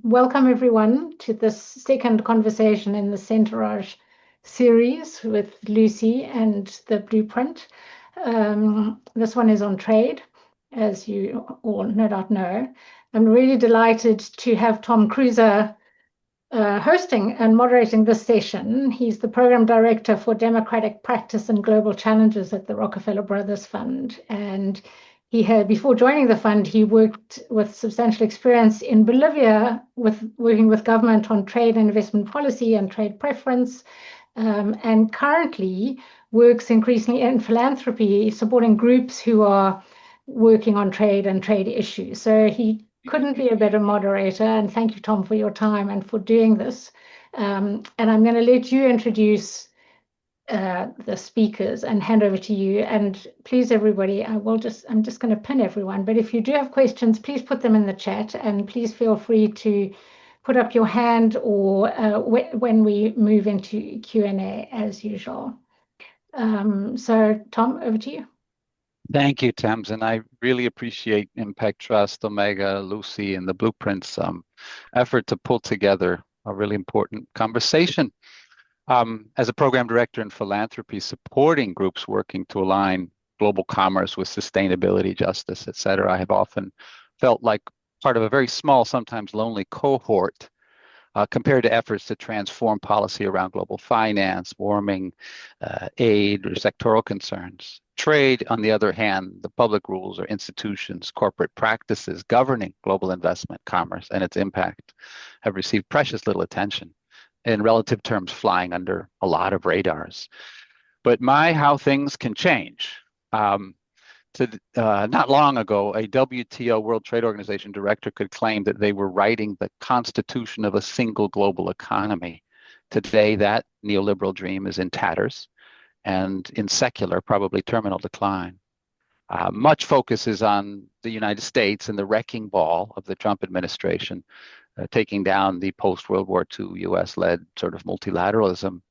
Welcome everyone to this second conversation in the Centerage series with Lucy and the Blueprint. This one is on trade, as you all no doubt know. I'm really delighted to have Tom Cruiser hosting and moderating this session. He's the Program Director for Democratic Practice and Global Challenges at the Rockefeller Brothers Fund. And he had, before joining the fund, he worked with substantial experience in Bolivia working with government on trade and investment policy and trade preference, and currently works increasingly in philanthropy, supporting groups who are working on trade and trade issues. So he couldn't be a better moderator, and thank you, Tom, for your time and for doing this. And I'm going to let you introduce the speakers and hand over to you. And please, everybody, I'm just going to pin everyone. But if you do have questions, please put them in the chat, and please feel free to put up your hand or when we move into Q&A as usual. So, Tom, over to you. Thank you, Thames, and I really appreciate Impact Trust, Omega, Lucy, and the Blueprint's effort to pull together a really important conversation. As a program director in philanthropy, supporting groups working to align global commerce with sustainability, justice, et cetera, I have often felt like part of a very small, sometimes lonely cohort compared to efforts to transform policy around global finance, warming, aid, or sectoral concerns. Trade, on the other hand, the public rules or institutions, corporate practices governing global investment, commerce, and its impact have received precious little attention, in relative terms flying under a lot of radars. But how things can change. Not long ago, a WTO, World Trade Organization director, could claim that they were writing the constitution of a single global economy. Today, that neoliberal dream is in tatters and in secular, probably terminal decline. Much focus is on the United States and the wrecking ball of the Trump administration, taking down the post-World War II US-led sort of multilateralism.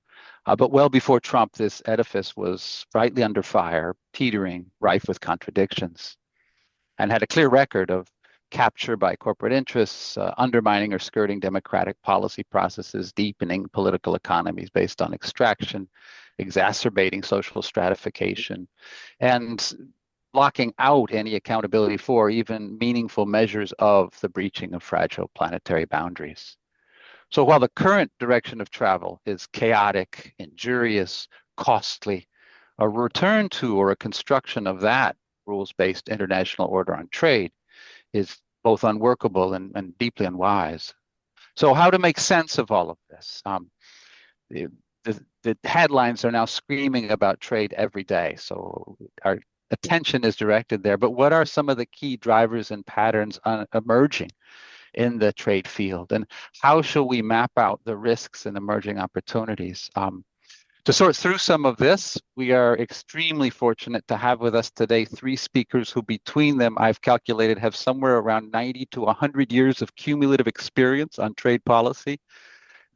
But well before Trump, this edifice was brightly under fire, teetering, rife with contradictions, and had a clear record of capture by corporate interests, undermining or skirting democratic policy processes, deepening political economies based on extraction, exacerbating social stratification, and blocking out any accountability for even meaningful measures of the breaching of fragile planetary boundaries. So while the current direction of travel is chaotic, injurious, costly, a return to or a construction of that rules-based international order on trade is both unworkable and deeply unwise. So how to make sense of all of this? The headlines are now screaming about trade every day, so our attention is directed there. But what are some of the key drivers and patterns emerging in the trade field, and how shall we map out the risks and emerging opportunities? To sort through some of this, we are extremely fortunate to have with us today three speakers who between them, I've calculated, have somewhere around 90 to 100 years of cumulative experience on trade policy,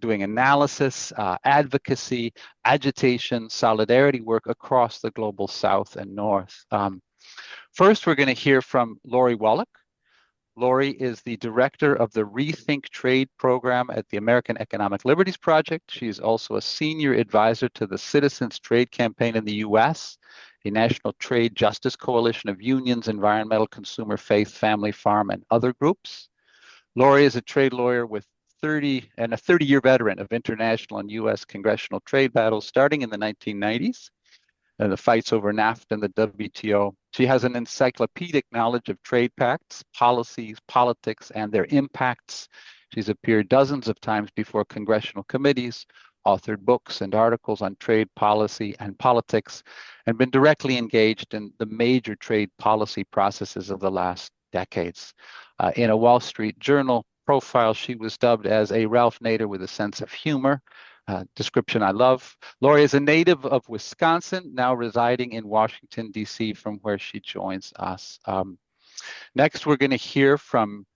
doing analysis, advocacy, agitation, solidarity work across the global South and North. First, we're going to hear from Lori Wallach. Lori is the director of the Rethink Trade program at the American Economic Liberties Project. She's also a senior advisor to the Citizens Trade Campaign in the US, a national trade justice coalition of unions, environmental, consumer, faith, family, farm, and other groups. Lori is a trade lawyer with a 30-year veteran of international and US congressional trade battles starting in the 1990s. The fights over NAFTA and the WTO. She has an encyclopedic knowledge of trade pacts, policies, politics, and their impacts. She's appeared dozens of times before congressional committees, authored books and articles on trade policy and politics, and been directly engaged in the major trade policy processes of the last decades. In a Wall Street Journal profile, she was dubbed as a Ralph Nader with a sense of humor. Description I love. Lori is a native of Wisconsin, now residing in Washington, D.C., from where she joins us. Next, we're going to hear from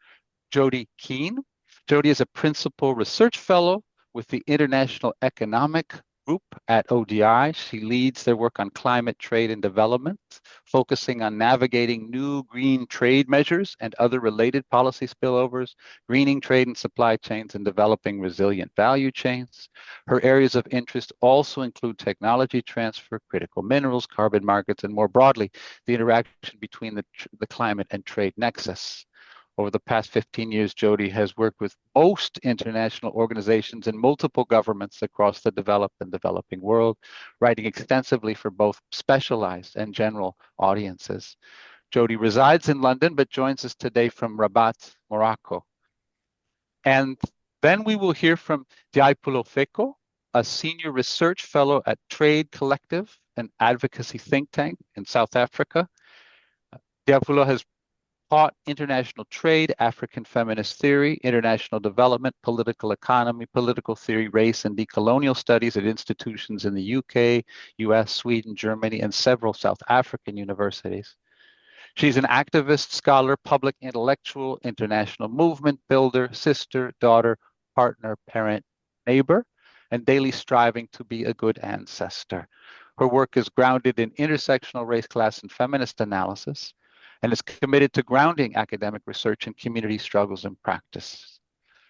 Jody Keene. Jody is a principal research fellow with the International Economic group at ODI. She leads their work on climate, trade, and development, focusing on navigating new green trade measures and other related policy spillovers, greening trade and supply chains, and developing resilient value chains. Her areas of interest also include technology transfer, critical minerals, carbon markets, and more broadly, the interaction between the climate and trade nexus. Over the past 15 years, Jody has worked with most international organizations and multiple governments across the developed and developing world, writing extensively for both specialized and general audiences. Jody resides in London, but joins us today from Rabat, Morocco. And then we will hear from Diapulo Feko, a senior research fellow at Trade Collective, an advocacy think tank in South Africa. Diapulo has taught international trade, African feminist theory, international development, political economy, political theory, race, and decolonial studies at institutions in the UK, US, Sweden, Germany, and several South African universities. She's an activist, scholar, public intellectual, international movement builder, sister, daughter, partner, parent, neighbor, and daily striving to be a good ancestor. Her work is grounded in intersectional race, class, and feminist analysis, and is committed to grounding academic research in community struggles and practice.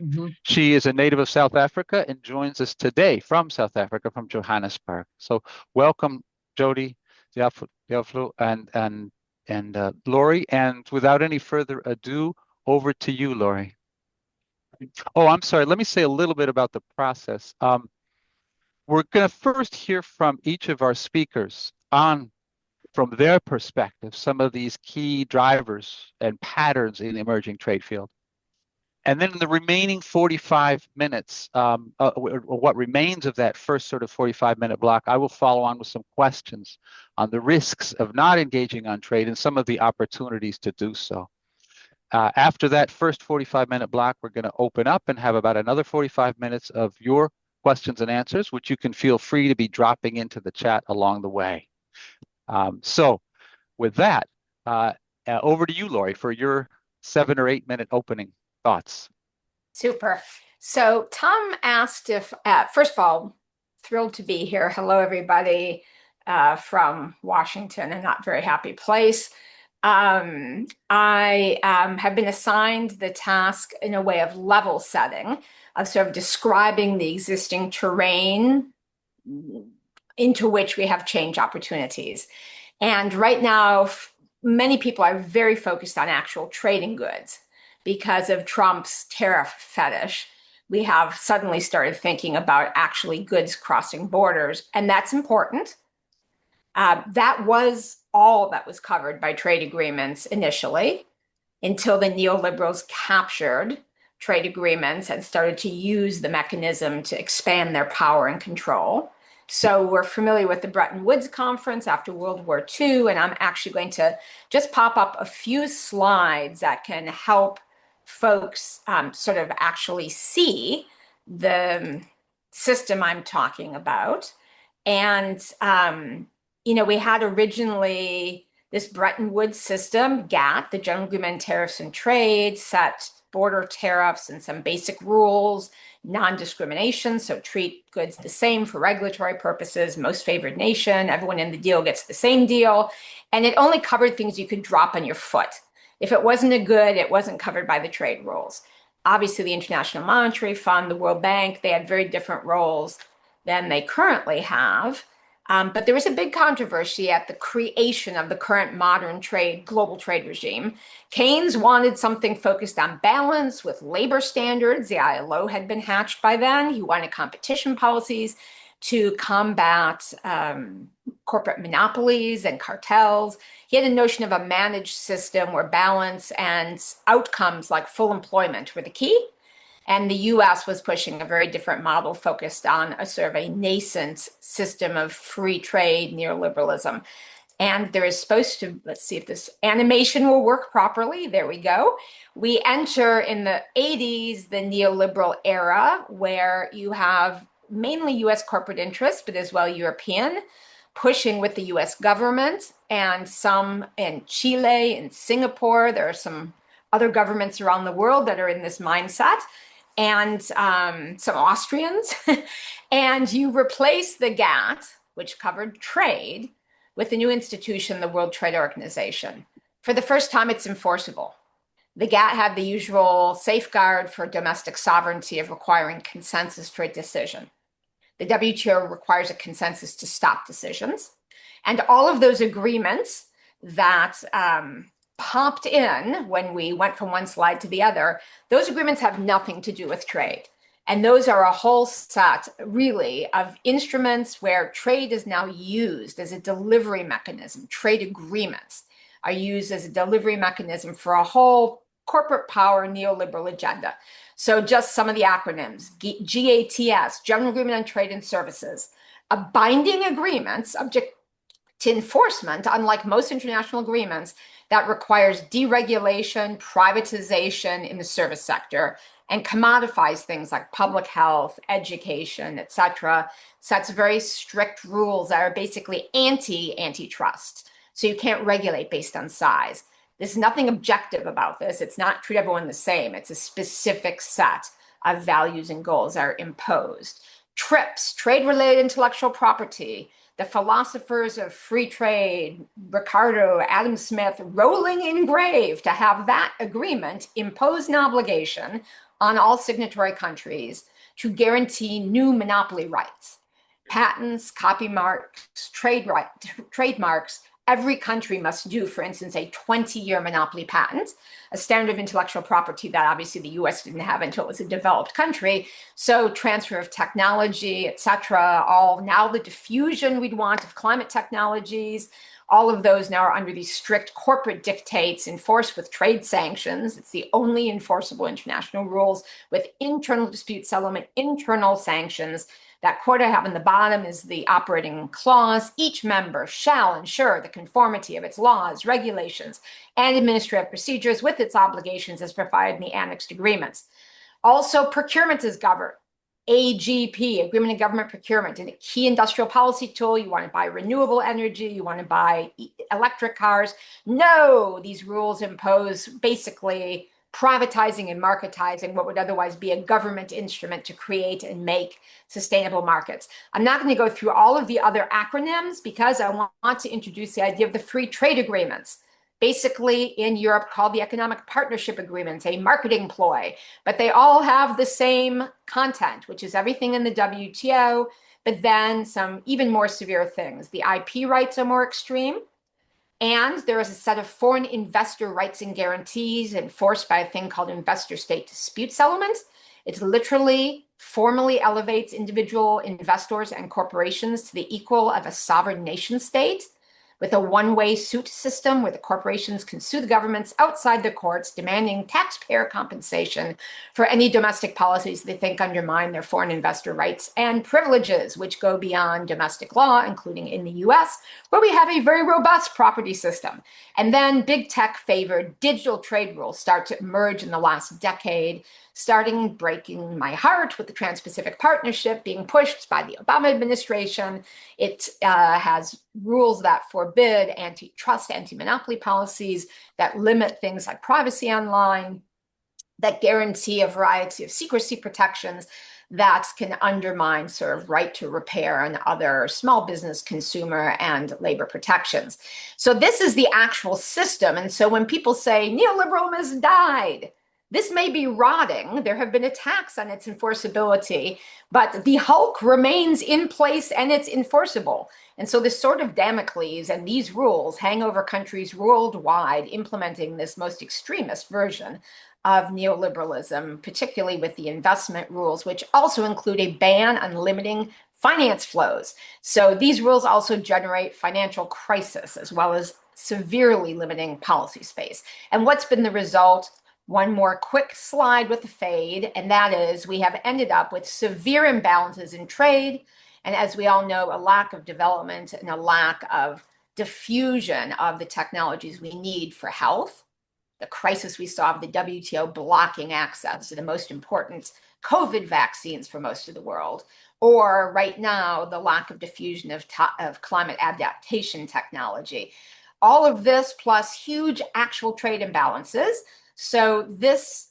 Mm-hmm. She is a native of South Africa and joins us today from South Africa, from Johannesburg. So welcome, Jody, Diapulo, and Laurie. And without any further ado, over to you, Laurie. Oh, I'm sorry. Let me say a little bit about the process. We're going to first hear from each of our speakers on, from their perspective, some of these key drivers and patterns in the emerging trade field. And then in the remaining 45 minutes, or what remains of that first sort of 45-minute block, I will follow on with some questions on the risks of not engaging on trade and some of the opportunities to do so. After that first 45-minute block, we're going to open up and have about another 45 minutes of your questions and answers, which you can feel free to be dropping into the chat along the way. So with that, over to you, Laurie, for your 7 or 8 minute opening thoughts. Super. So Tom asked if, first of all, thrilled to be here. Hello, everybody from Washington, a not very happy place. I have been assigned the task in a way of level setting, of sort of describing the existing terrain into which we have change opportunities. And right now, many people are very focused on actual trading goods. Because of Trump's tariff fetish, we have suddenly started thinking about actually goods crossing borders, and that's important. That was all that was covered by trade agreements initially, until the neoliberals captured trade agreements and started to use the mechanism to expand their power and control. So we're familiar with the Bretton Woods Conference after World War II, and I'm actually going to just pop up a few slides that can help folks sort of actually see the system I'm talking about. And, you know, we had originally this Bretton Woods system, GATT, the General Agreement on Tariffs and Trade, set border tariffs and some basic rules, non-discrimination, so treat goods the same for regulatory purposes, most favored nation, everyone in the deal gets the same deal. And it only covered things you could drop on your foot. If it wasn't a good, it wasn't covered by the trade rules. Obviously, the International Monetary Fund, the World Bank, they had very different roles than they currently have. But there was a big controversy at the creation of the current modern trade, global trade regime. Keynes wanted something focused on balance with labor standards. The ILO had been hatched by then. He wanted competition policies to combat corporate monopolies and cartels. He had a notion of a managed system where balance and outcomes like full employment were the key. And the US was pushing a very different model focused on a sort of a nascent system of free trade neoliberalism. And there is supposed to, let's see if this animation will work properly. There we go. We enter in the 80s, the neoliberal era, where you have mainly US corporate interests, but as well European, pushing with the US government and some in Chile and Singapore. There are some other governments around the world that are in this mindset. and some Austrians, and you replace the GATT, which covered trade, with the new institution, the World Trade Organization. For the first time, it's enforceable. The GATT had the usual safeguard for domestic sovereignty of requiring consensus for a decision. The WTO requires a consensus to stop decisions. And all of those agreements that popped in when we went from one slide to the other, those agreements have nothing to do with trade. And those are a whole set, really, of instruments where trade is now used as a delivery mechanism. Trade agreements are used as a delivery mechanism for a whole corporate power neoliberal agenda. So just some of the acronyms: GATS, General Agreement on Trade and Services, a binding agreement subject to enforcement, unlike most international agreements, that requires deregulation, privatization in the service sector, and commodifies things like public health, education, etc. Sets very strict rules that are basically anti-antitrust. So you can't regulate based on size. There's nothing objective about this. It's not treat everyone the same. It's a specific set of values and goals that are imposed. TRIPS, trade-related intellectual property. The philosophers of free trade, Ricardo, Adam Smith, rolling in grave to have that agreement impose an obligation on all signatory countries to guarantee new monopoly rights. Patents, copyrights, trademarks, every country must do, for instance, a 20-year monopoly patent, a standard of intellectual property that obviously the US didn't have until it was a developed country. So transfer of technology, et cetera, all now the diffusion we'd want of climate technologies, all of those now are under these strict corporate dictates enforced with trade sanctions. It's the only enforceable international rules with internal dispute settlement, internal sanctions. That quote I have on the bottom is the operating clause. Each member shall ensure the conformity of its laws, regulations, and administrative procedures with its obligations as provided in the annexed agreements. Also, procurement is governed. AGP, Agreement of Government Procurement, and a key industrial policy tool. You want to buy renewable energy, you want to buy electric cars. No, these rules impose basically privatizing and marketizing what would otherwise be a government instrument to create and make sustainable markets. I'm not going to go through all of the other acronyms because I want to introduce the idea of the free trade agreements, basically in Europe called the economic partnership agreements, a marketing ploy, but they all have the same content, which is everything in the WTO, but then some even more severe things. The IP rights are more extreme. And there is a set of foreign investor rights and guarantees enforced by a thing called investor state dispute settlement. It literally formally elevates individual investors and corporations to the equal of a sovereign nation state, with a one-way suit system where the corporations can sue the governments outside the courts, demanding taxpayer compensation for any domestic policies they think undermine their foreign investor rights and privileges, which go beyond domestic law, including in the US, where we have a very robust property system. And then big tech favored digital trade rules start to emerge in the last decade, starting breaking my heart with the Trans-Pacific Partnership being pushed by the Obama administration. It has rules that forbid antitrust, anti-monopoly policies that limit things like privacy online, that guarantee a variety of secrecy protections that can undermine sort of right to repair and other small business, consumer, and labor protections. So this is the actual system. And so when people say neoliberalism has died, this may be rotting. There have been attacks on its enforceability, but the Hulk remains in place and it's enforceable. And so this sort of Damocles and these rules hang over countries worldwide implementing this most extremist version of neoliberalism, particularly with the investment rules, which also include a ban on limiting finance flows. So these rules also generate financial crisis as well as severely limiting policy space. And what's been the result? One more quick slide with a fade, and that is we have ended up with severe imbalances in trade, and as we all know, a lack of development and a lack of diffusion of the technologies we need for health. The crisis we saw of the WTO blocking access to the most important COVID vaccines for most of the world, or right now, the lack of diffusion of climate adaptation technology. All of this plus huge actual trade imbalances. So this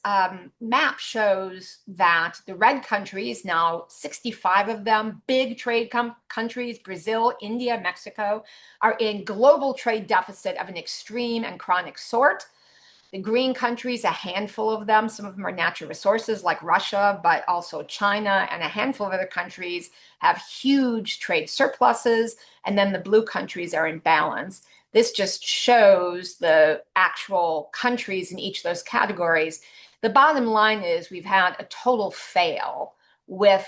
map shows that the red countries, now 65 of them, big trade countries, Brazil, India, Mexico, are in global trade deficit of an extreme and chronic sort. The green countries, a handful of them, some of them are natural resources like Russia, but also China, and a handful of other countries have huge trade surpluses. And then the blue countries are in balance. This just shows the actual countries in each of those categories. The bottom line is we've had a total fail with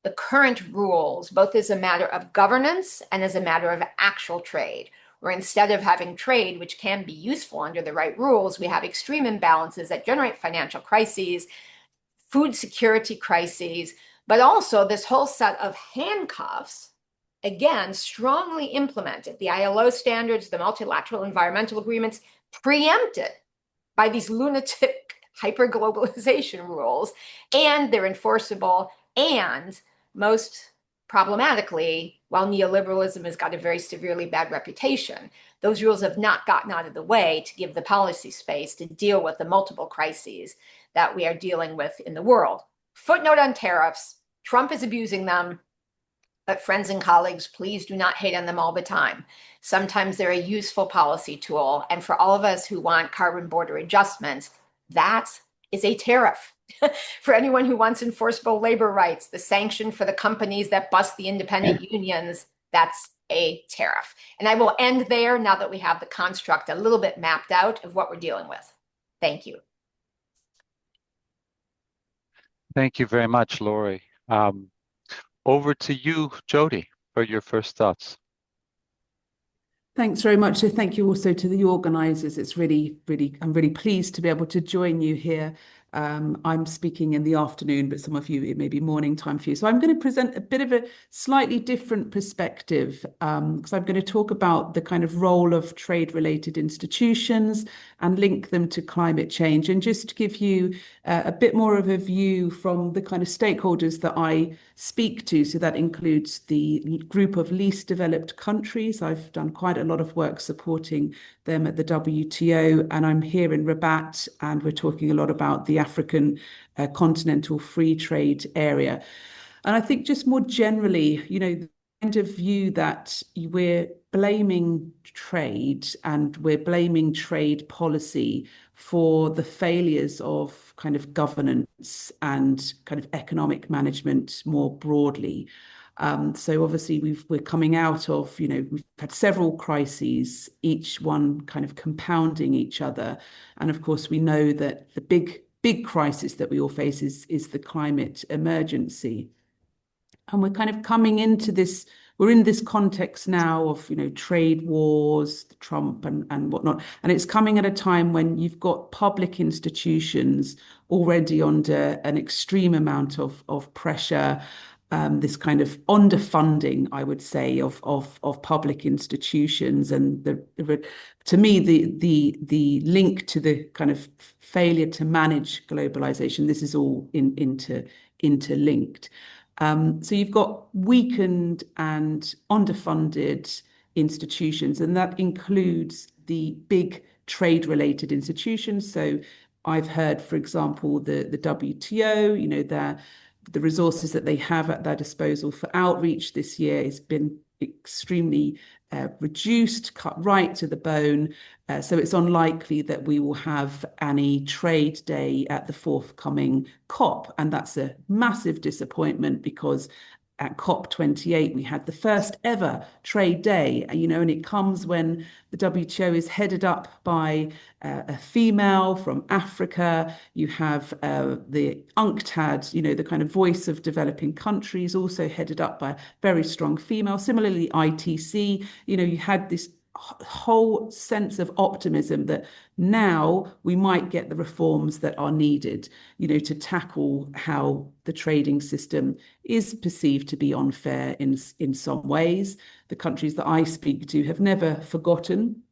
the current rules, both as a matter of governance and as a matter of actual trade, where instead of having trade, which can be useful under the right rules, we have extreme imbalances that generate financial crises, food security crises, but also this whole set of handcuffs, again, strongly implemented. The ILO standards, the multilateral environmental agreements, preempted by these lunatic hyperglobalization rules, and they're enforceable. And most problematically, while neoliberalism has got a very severely bad reputation, those rules have not gotten out of the way to give the policy space to deal with the multiple crises that we are dealing with in the world. Footnote on tariffs: Trump is abusing them. But friends and colleagues, please do not hate on them all the time. Sometimes they're a useful policy tool. And for all of us who want carbon border adjustments, that is a tariff. For anyone who wants enforceable labor rights, the sanction for the companies that bust the independent unions, that's a tariff. And I will end there now that we have the construct a little bit mapped out of what we're dealing with. Thank you. Thank you very much, Lori. Over to you, Jody, for your first thoughts. Thanks very much. So thank you also to the organisers. It's really, I'm really pleased to be able to join you here. I'm speaking in the afternoon, but some of you, it may be morning time for you. So I'm going to present a bit of a slightly different perspective, because I'm going to talk about the kind of role of trade-related institutions and link them to climate change, and just give you a bit more of a view from the kind of stakeholders that I speak to. So that includes the group of least developed countries. I've done quite a lot of work supporting them at the WTO, and I'm here in Rabat, and we're talking a lot about the African continental free trade area. And I think just more generally, you know, the kind of view that we're blaming trade and we're blaming trade policy for the failures of kind of governance and kind of economic management more broadly. So obviously we're coming out of, you know, we've had several crises, each one kind of compounding each other. And of course, we know that the big crisis that we all face is the climate emergency. And we're kind of coming into this, we're in this context now of, you know, trade wars, Trump and whatnot. And it's coming at a time when you've got public institutions already under an extreme amount of pressure. This kind of underfunding, I would say, of public institutions, and to me the link to the kind of failure to manage globalization. This is all interlinked. So you've got weakened and underfunded institutions, and that includes the big trade-related institutions. So I've heard, for example, the WTO, you know, the resources that they have at their disposal for outreach this year has been extremely reduced, cut right to the bone. So it's unlikely that we will have any trade day at the forthcoming COP. And that's a massive disappointment, because at COP28, we had the first ever trade day, you know, and it comes when the WTO is headed up by a female from Africa. You have the UNCTAD, you know, the kind of voice of developing countries, also headed up by a very strong female. Similarly, ITC, you know, you had this whole sense of optimism that now we might get the reforms that are needed, you know, to tackle how the trading system is perceived to be unfair in some ways. The countries that I speak to have never forgotten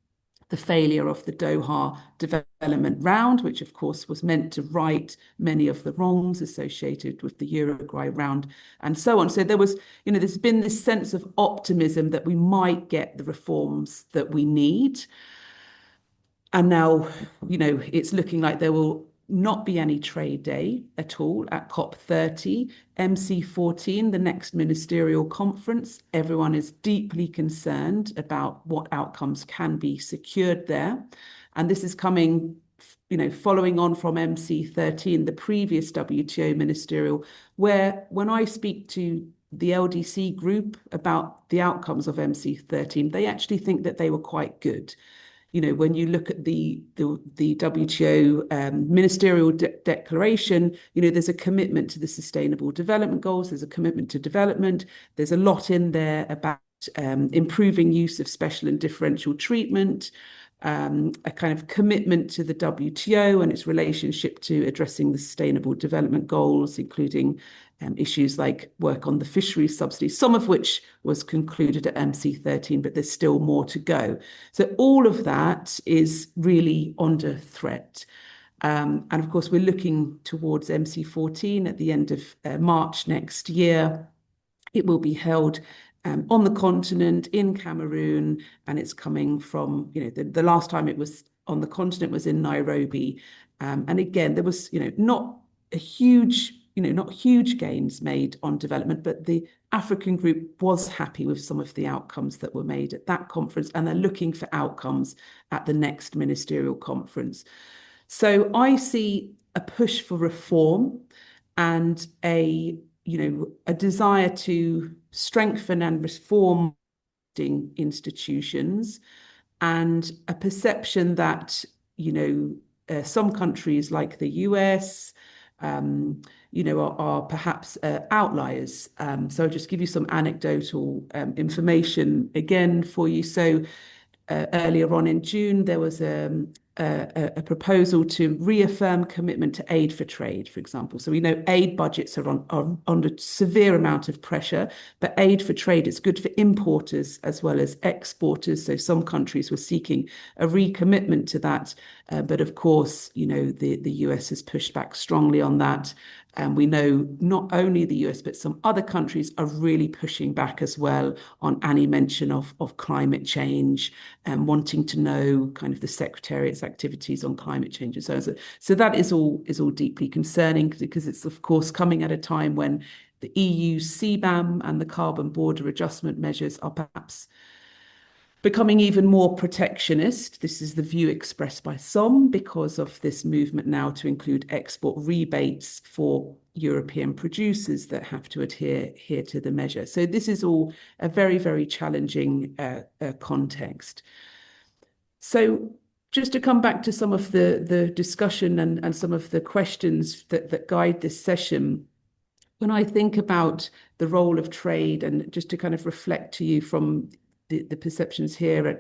the failure of the Doha development round, which of course was meant to right many of the wrongs associated with the Uruguay round and so on. So there was, you know, there's been this sense of optimism that we might get the reforms that we need. And now, it's looking like there will not be any trade day at all at COP30. MC14, the next ministerial conference, everyone is deeply concerned about what outcomes can be secured there. And this is coming, following on from MC13, the previous WTO ministerial, where when I speak to the LDC group about the outcomes of MC13, they actually think that they were quite good. When you look at the WTO ministerial declaration, there's a commitment to the sustainable development goals. There's a commitment to development. There's a lot in there about improving use of special and differential treatment, a kind of commitment to the WTO and its relationship to addressing the sustainable development goals, including issues like work on the fisheries subsidies, some of which was concluded at MC13, but there's still more to go. So all of that is really under threat. And of course, we're looking towards MC14 at the end of March next year. It will be held on the continent in Cameroon, and it's coming from, the last time it was on the continent was in Nairobi. And again, there was, not huge gains made on development, but the African group was happy with some of the outcomes that were made at that conference, and they're looking for outcomes at the next ministerial conference. So I see a push for reform and a desire to strengthen and reform institutions, and a perception that, some countries like the US, are perhaps outliers. So I'll just give you some anecdotal information again for you. So earlier on in June, there was a proposal to reaffirm commitment to aid for trade, for example. So we know aid budgets are under severe amount of pressure, but aid for trade is good for importers as well as exporters. So some countries were seeking a recommitment to that. But of course, the US has pushed back strongly on that. And we know not only the US, but some other countries are really pushing back as well on any mention of climate change and wanting to know kind of the Secretariat's activities on climate change and so on. So that is all deeply concerning, because it's, of course, coming at a time when the EU CBAM and the carbon border adjustment measures are perhaps becoming even more protectionist. This is the view expressed by some, because of this movement now to include export rebates for European producers that have to adhere to the measure. So this is all a very, very challenging context. So just to come back to some of the discussion and some of the questions that guide this session, when I think about the role of trade, and just to kind of reflect to you from the perceptions here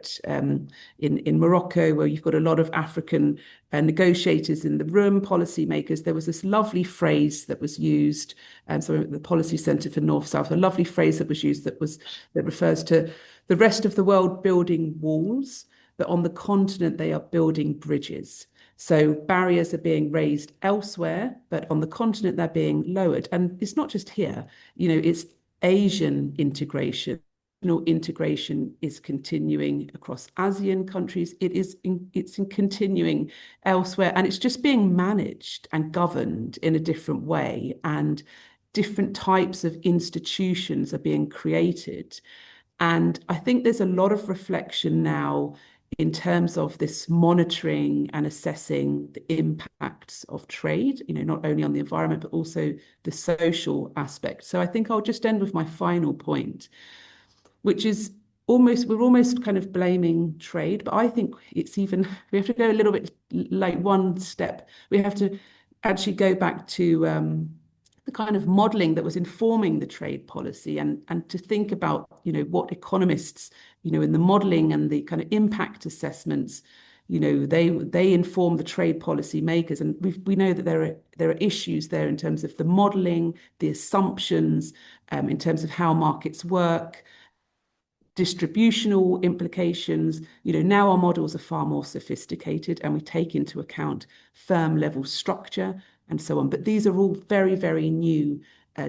in Morocco, where you've got a lot of African negotiators in the room, policymakers, there was this lovely phrase that was used, so the Policy Centre for North-South, a lovely phrase that was used that refers to the rest of the world building walls, but on the continent they are building bridges. So barriers are being raised elsewhere, but on the continent they're being lowered. And it's not just here, it's Asian integration. Integration is continuing across ASEAN countries. It's continuing elsewhere, and it's just being managed and governed in a different way, and different types of institutions are being created. And I think there's a lot of reflection now in terms of this monitoring and assessing the impacts of trade, not only on the environment, but also the social aspect. So I think I'll just end with my final point, which is we're almost kind of blaming trade, but I think we have to go a little bit like one step. We have to actually go back to the kind of modeling that was informing the trade policy, and to think about, what economists, in the modeling and the kind of impact assessments, they inform the trade policy makers. And we know that there are issues there in terms of the modeling, the assumptions, in terms of how markets work, distributional implications. Now our models are far more sophisticated, and we take into account firm level structure and so on. But these are all very, very new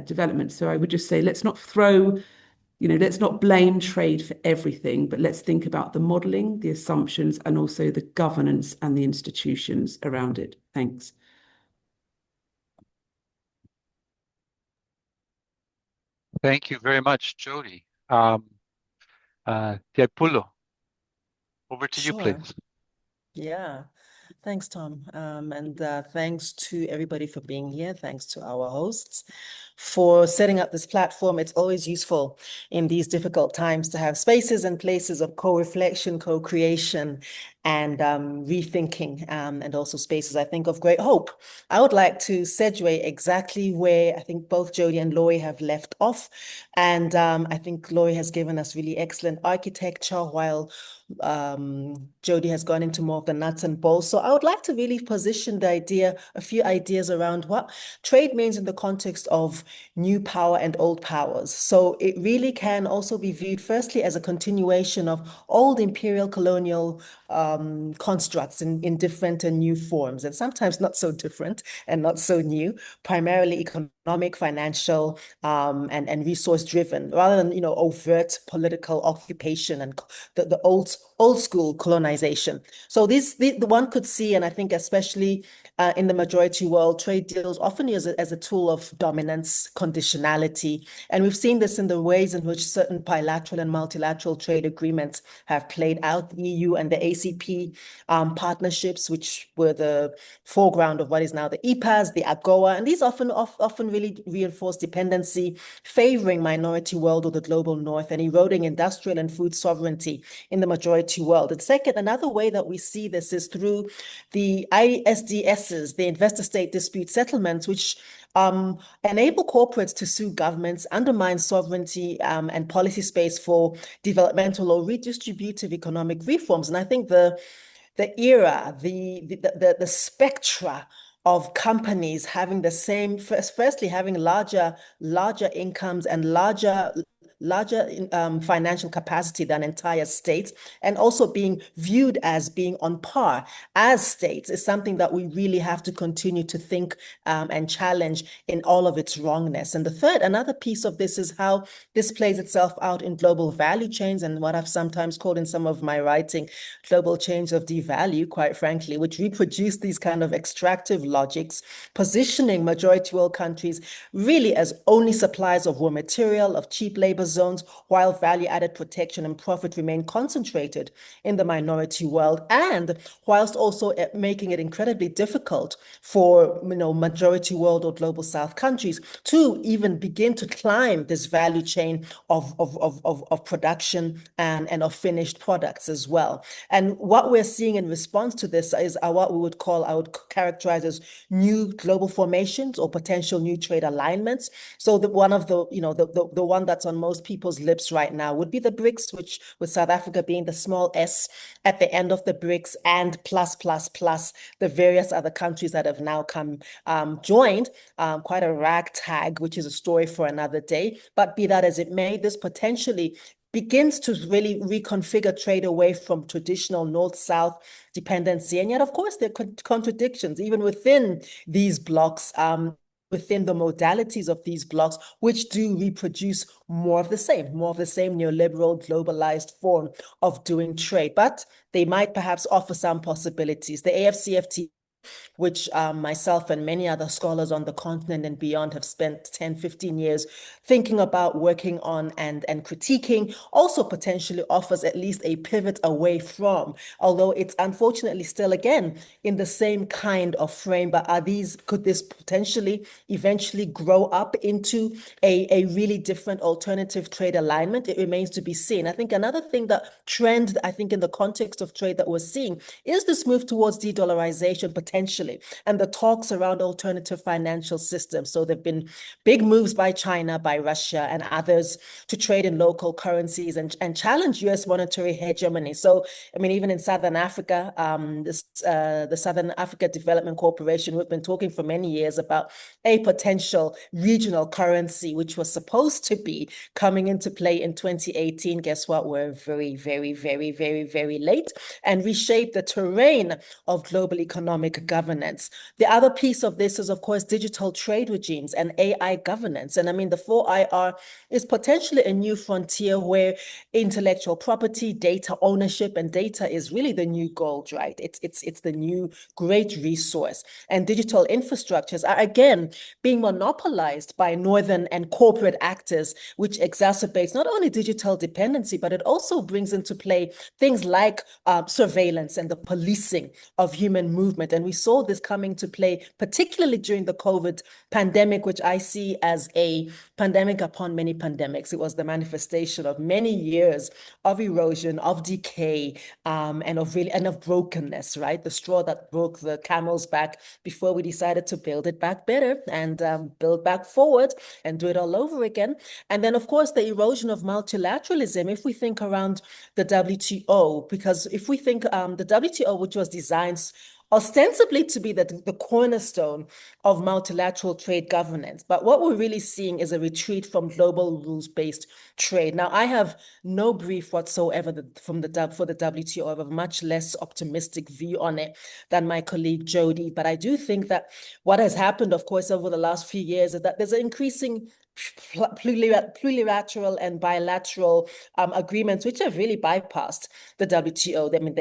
developments. So I would just say, let's not throw let's not blame trade for everything, but let's think about the modeling, the assumptions, and also the governance and the institutions around it. Thanks. Thank you very much, Jody. Tiapulo, over to you, Sure. please. Yeah. Thanks, Tom. And thanks to everybody for being here. Thanks to our hosts for setting up this platform. It's always useful in these difficult times to have spaces and places of co-reflection, co-creation, and rethinking, and also spaces, I think, of great hope. I would like to segue exactly where I think both Jody and Laurie have left off. And I think Laurie has given us really excellent architecture, while Jody has gone into more of the nuts and bolts. So I would like to really position a few ideas around what trade means in the context of new power and old powers. So it really can also be viewed firstly as a continuation of old imperial colonial constructs in different and new forms, and sometimes not so different and not so new, primarily economic, financial, and resource driven, rather than overt political occupation and the old school colonization. So the one could see, and I think especially in the majority world, trade deals often used as a tool of dominance, conditionality. And we've seen this in the ways in which certain bilateral and multilateral trade agreements have played out. The EU and the ACP partnerships, which were the foreground of what is now the EPAs, the AGOA, and these often really reinforce dependency, favoring minority world or the global north, and eroding industrial and food sovereignty in the majority world. And second, another way that we see this is through the ISDSs, the investor state dispute settlements, which enable corporates to sue governments, undermine sovereignty and policy space for developmental or redistributive economic reforms. And I think the era, the spectra of companies having the same, firstly having larger incomes and larger financial capacity than entire states, and also being viewed as being on par as states, is something that we really have to continue to think and challenge in all of its wrongness. And the third, another piece of this, is how this plays itself out in global value chains, and what I've sometimes called in some of my writing global chains of devalue, quite frankly, which reproduce these kind of extractive logics, positioning majority world countries really as only suppliers of raw material, of cheap labor zones, while value-added protection and profit remain concentrated in the minority world, and whilst also making it incredibly difficult for majority world or global south countries to even begin to climb this value chain of production and of finished products as well. And what we're seeing in response to this is what I would characterize as new global formations or potential new trade alignments. So the one that's on most people's lips right now would be the BRICS, which with South Africa being the small s at the end of the BRICS, and plus the various other countries that have now come joined, quite a ragtag, which is a story for another day. But be that as it may, this potentially begins to really reconfigure trade away from traditional north-south dependency. And yet, of course, there are contradictions even within these blocks, within the modalities of these blocks, which do reproduce more of the same neoliberal, globalized form of doing trade. But they might perhaps offer some possibilities. The AFCFTA, which myself and many other scholars on the continent and beyond have spent 10, 15 years thinking about, working on, and critiquing, also potentially offers at least a pivot away from, although it's unfortunately still, again, in the same kind of frame. But could this potentially eventually grow up into a really different alternative trade alignment? It remains to be seen. I think another thing I think in the context of trade that we're seeing is this move towards de-dollarization potentially, and the talks around alternative financial systems. So there've been big moves by China, by Russia, and others to trade in local currencies and challenge US monetary hegemony. So, I mean, even in Southern Africa, the Southern Africa Development Corporation, we've been talking for many years about a potential regional currency, which was supposed to be coming into play in 2018. Guess what? We're very, very, very, very, very late, and reshape the terrain of global economic economic governance. The other piece of this is, of course, digital trade regimes and AI governance. And I mean, the 4IR is potentially a new frontier where intellectual property, data ownership, and data is really the new gold, right? It's the new great resource. And digital infrastructures are, again, being monopolized by northern and corporate actors, which exacerbates not only digital dependency, but it also brings into play things like surveillance and the policing of human movement. And we saw this coming to play, particularly during the COVID pandemic, which I see as a pandemic upon many pandemics. It was the manifestation of many years of erosion, of decay, and of brokenness, right? The straw that broke the camel's back before we decided to build it back better and build back forward and do it all over again. And then, of course, the erosion of multilateralism, if we think around the WTO, because if we think the WTO, which was designed ostensibly to be the cornerstone of multilateral trade governance. But what we're really seeing is a retreat from global rules-based trade. Now, I have no brief whatsoever for the WTO. I have a much less optimistic view on it than my colleague Jody. But I do think that what has happened, of course, over the last few years is that there's an increasing plurilateral and bilateral agreements which have really bypassed the WTO. I mean,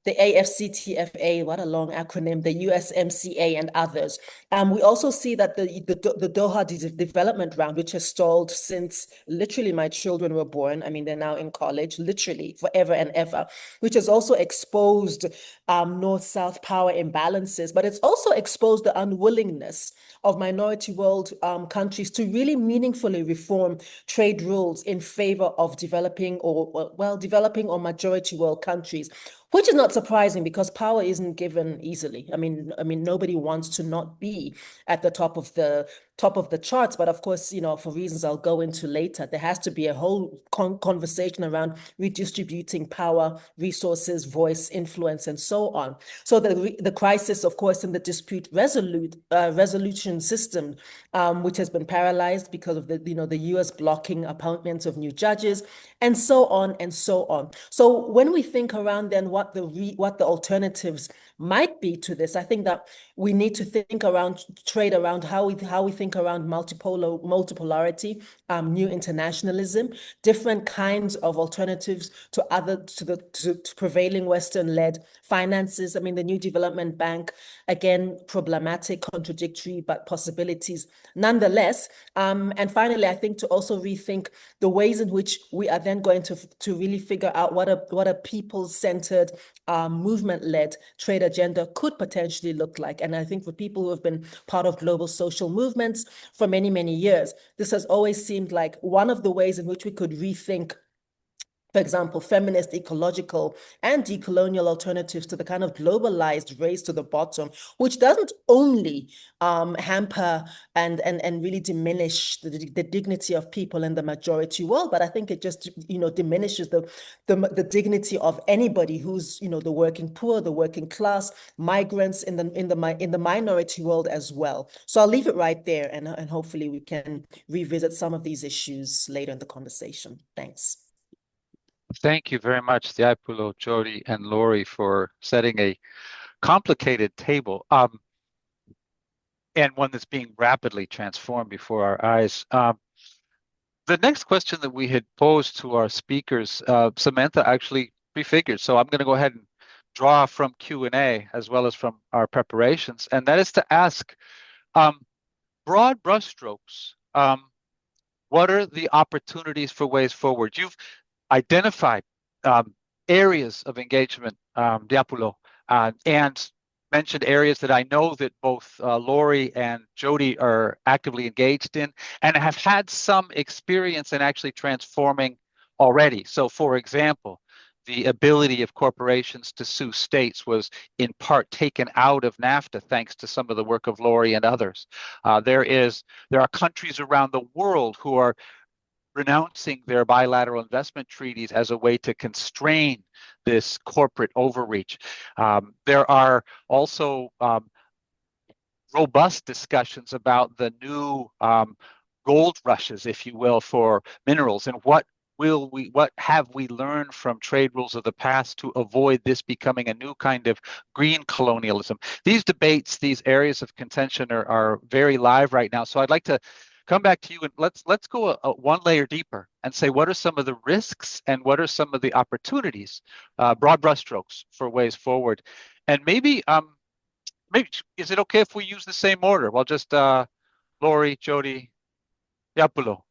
the AFCTFA, what a long acronym, the USMCA and others. We also see that the Doha development round, which has stalled since literally my children were born. I mean, they're now in college, literally forever and ever, which has also exposed North-South power imbalances, but it's also exposed the unwillingness of minority world countries to really meaningfully reform trade rules in favor of developing or majority world countries, which is not surprising because power isn't given easily. I mean, nobody wants to not be at the top of the charts, but of course, for reasons I'll go into later, there has to be a whole conversation around redistributing power, resources, voice, influence, and so on. So the crisis, of course, in the dispute resolution system, which has been paralyzed because of the US blocking appointments of new judges, and so on and so on. So when we think around then what the alternatives might be to this, I think that we need to think around trade, around how we think around multipolarity, new internationalism, different kinds of alternatives to prevailing Western-led finances. I mean, the new development bank, again, problematic, contradictory, but possibilities nonetheless. And finally, I think to also rethink the ways in which we are then going to really figure out what a people-centered, movement-led trade agenda could potentially look like. And I think for people who have been part of global social movements for many, many years, this has always seemed like one of the ways in which we could rethink, for example, feminist, ecological, and decolonial alternatives to the kind of globalized race to the bottom, which doesn't only hamper and really diminish the dignity of people in the majority world, but I think it just diminishes the dignity of anybody who's the working poor, the working class, migrants in the minority world as well. So I'll leave it right there, and hopefully we can revisit some of these issues later in the conversation. Thanks. Thank you very much, Diapulo, Jody, and Lori, for setting a complicated table, and one that's being rapidly transformed before our eyes. The next question that we had posed to our speakers, Samantha actually prefigured, so I'm going to go ahead and draw from Q&A as well as from our preparations, and that is to ask, broad brushstrokes, what are the opportunities for ways forward? You've identified areas of engagement, Diapulo, and mentioned areas that I know that both Lori and Jody are actively engaged in and have had some experience in actually transforming already. So, for example, the ability of corporations to sue states was in part taken out of NAFTA thanks to some of the work of Lori and others. There are countries around the world who are renouncing their bilateral investment treaties as a way to constrain this corporate overreach. There are also robust discussions about the new gold rushes, if you will, for minerals and what what have we learned from trade rules of the past to avoid this becoming a new kind of green colonialism? These debates, these areas of contention are very live right now. So I'd like to come back to you and let's go one layer deeper and say, what are some of the risks and what are some of the opportunities, broad brushstrokes for ways forward? And maybe is it okay if we use the same order? Well, just Lori, Jody, Yapulo.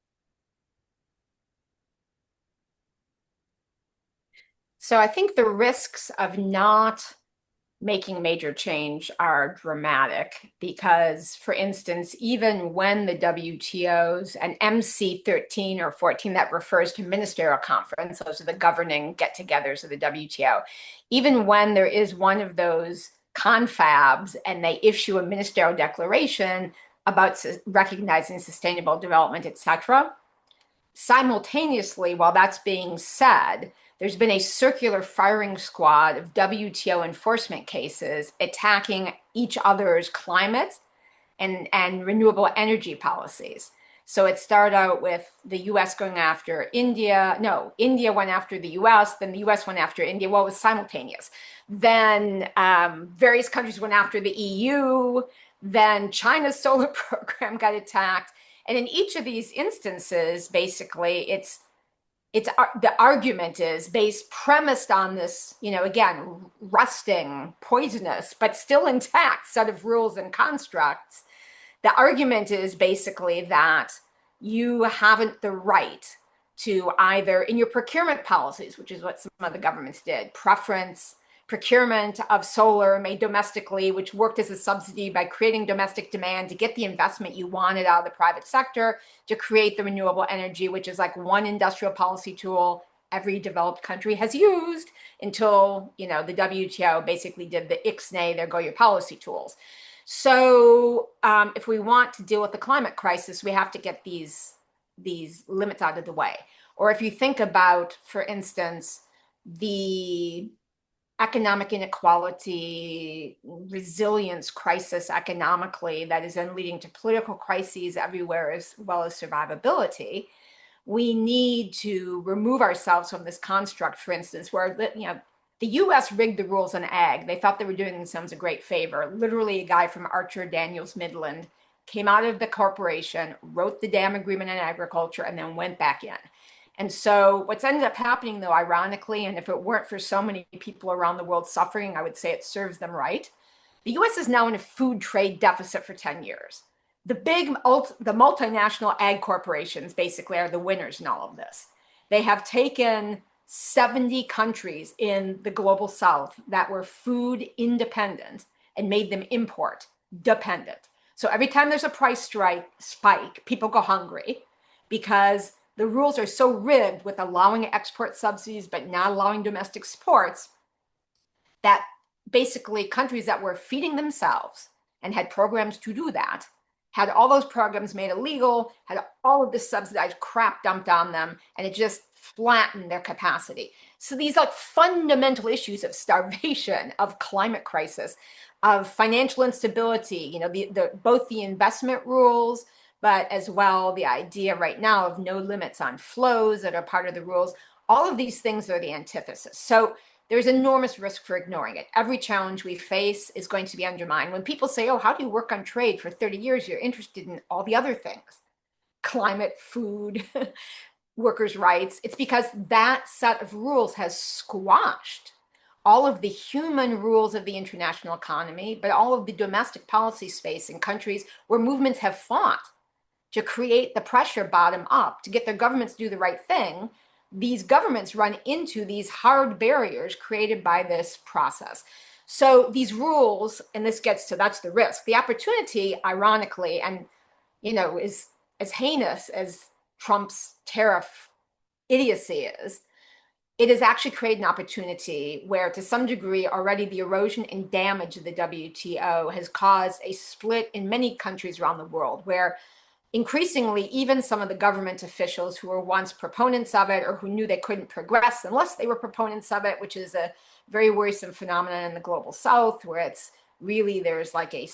So I think the risks of not making major change are dramatic because, for instance, even when the WTO's and MC 13 or 14, that refers to ministerial conference, those are the governing get-togethers of the WTO, even when there is one of those confabs and they issue a ministerial declaration about recognizing sustainable development, etc., simultaneously, while that's being said, there's been a circular firing squad of WTO enforcement cases attacking each other's climate and renewable energy policies. So it started out with the US going after India. No, India went after the US, then the US went after India. Well, it was simultaneous. Then various countries went after the EU. Then China's solar program got attacked. And in each of these instances, basically, it's the argument is premised on this, again, rusting, poisonous, but still intact set of rules and constructs. The argument is basically that you haven't the right to either, in your procurement policies, which is what some of the governments did, preference procurement of solar made domestically, which worked as a subsidy by creating domestic demand to get the investment you wanted out of the private sector to create the renewable energy, which is like one industrial policy tool every developed country has used until, the WTO basically did the ixnay, there go your policy tools. So if we want to deal with the climate crisis, we have to get these limits out of the way. Or if you think about, for instance, the economic inequality, resilience crisis economically that is then leading to political crises everywhere as well as survivability, we need to remove ourselves from this construct, for instance, where the US rigged the rules on ag. They thought they were doing themselves a great favor. Literally, a guy from Archer Daniels Midland came out of the corporation, wrote the damn agreement on agriculture, and then went back in. And so what's ended up happening, though, ironically, and if it weren't for so many people around the world suffering, I would say it serves them right. The US is now in a food trade deficit for 10 years. The multinational ag corporations basically are the winners in all of this. They have taken 70 countries in the global south that were food independent and made them import dependent. So every time there's a price spike, people go hungry because the rules are so rigged with allowing export subsidies but not allowing domestic exports that basically countries that were feeding themselves and had programs to do that had all those programs made illegal, had all of this subsidized crap dumped on them, and it just flattened their capacity. So these fundamental issues of starvation, of climate crisis, of financial instability, both the investment rules, but as well the idea right now of no limits on flows that are part of the rules. All of these things are the antithesis. So there's enormous risk for ignoring it. Every challenge we face is going to be undermined. When people say, oh, how do you work on trade for 30 years? You're interested in all the other things, climate, food, workers' rights. It's because that set of rules has squashed all of the human rules of the international economy, but all of the domestic policy space in countries where movements have fought to create the pressure bottom up to get their governments to do the right thing. These governments run into these hard barriers created by this process. So these rules, and this gets to, that's the risk. The opportunity, ironically, and is as heinous as Trump's tariff idiocy is, it has actually created an opportunity where, to some degree, already the erosion and damage of the WTO has caused a split in many countries around the world, where increasingly, even some of the government officials who were once proponents of it or who knew they couldn't progress unless they were proponents of it, which is a very worrisome phenomenon in the global south, where it's really, there's like a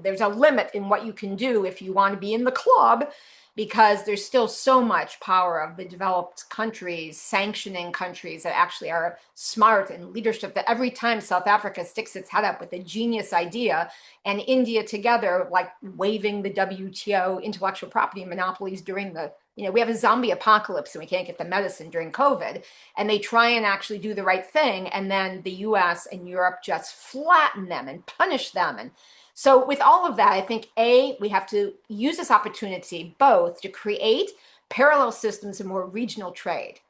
there's a limit in what you can do if you want to be in the club. because there's still so much power of the developed countries sanctioning countries that actually are smart and leadership, that every time South Africa sticks its head up with a genius idea and India together, like waiving the WTO intellectual property monopolies during the, we have a zombie apocalypse and we can't get the medicine during COVID, and they try and actually do the right thing. And then the US and Europe just flatten them and punish them. And so with all of that, I think, we have to use this opportunity both to create parallel systems of more regional trade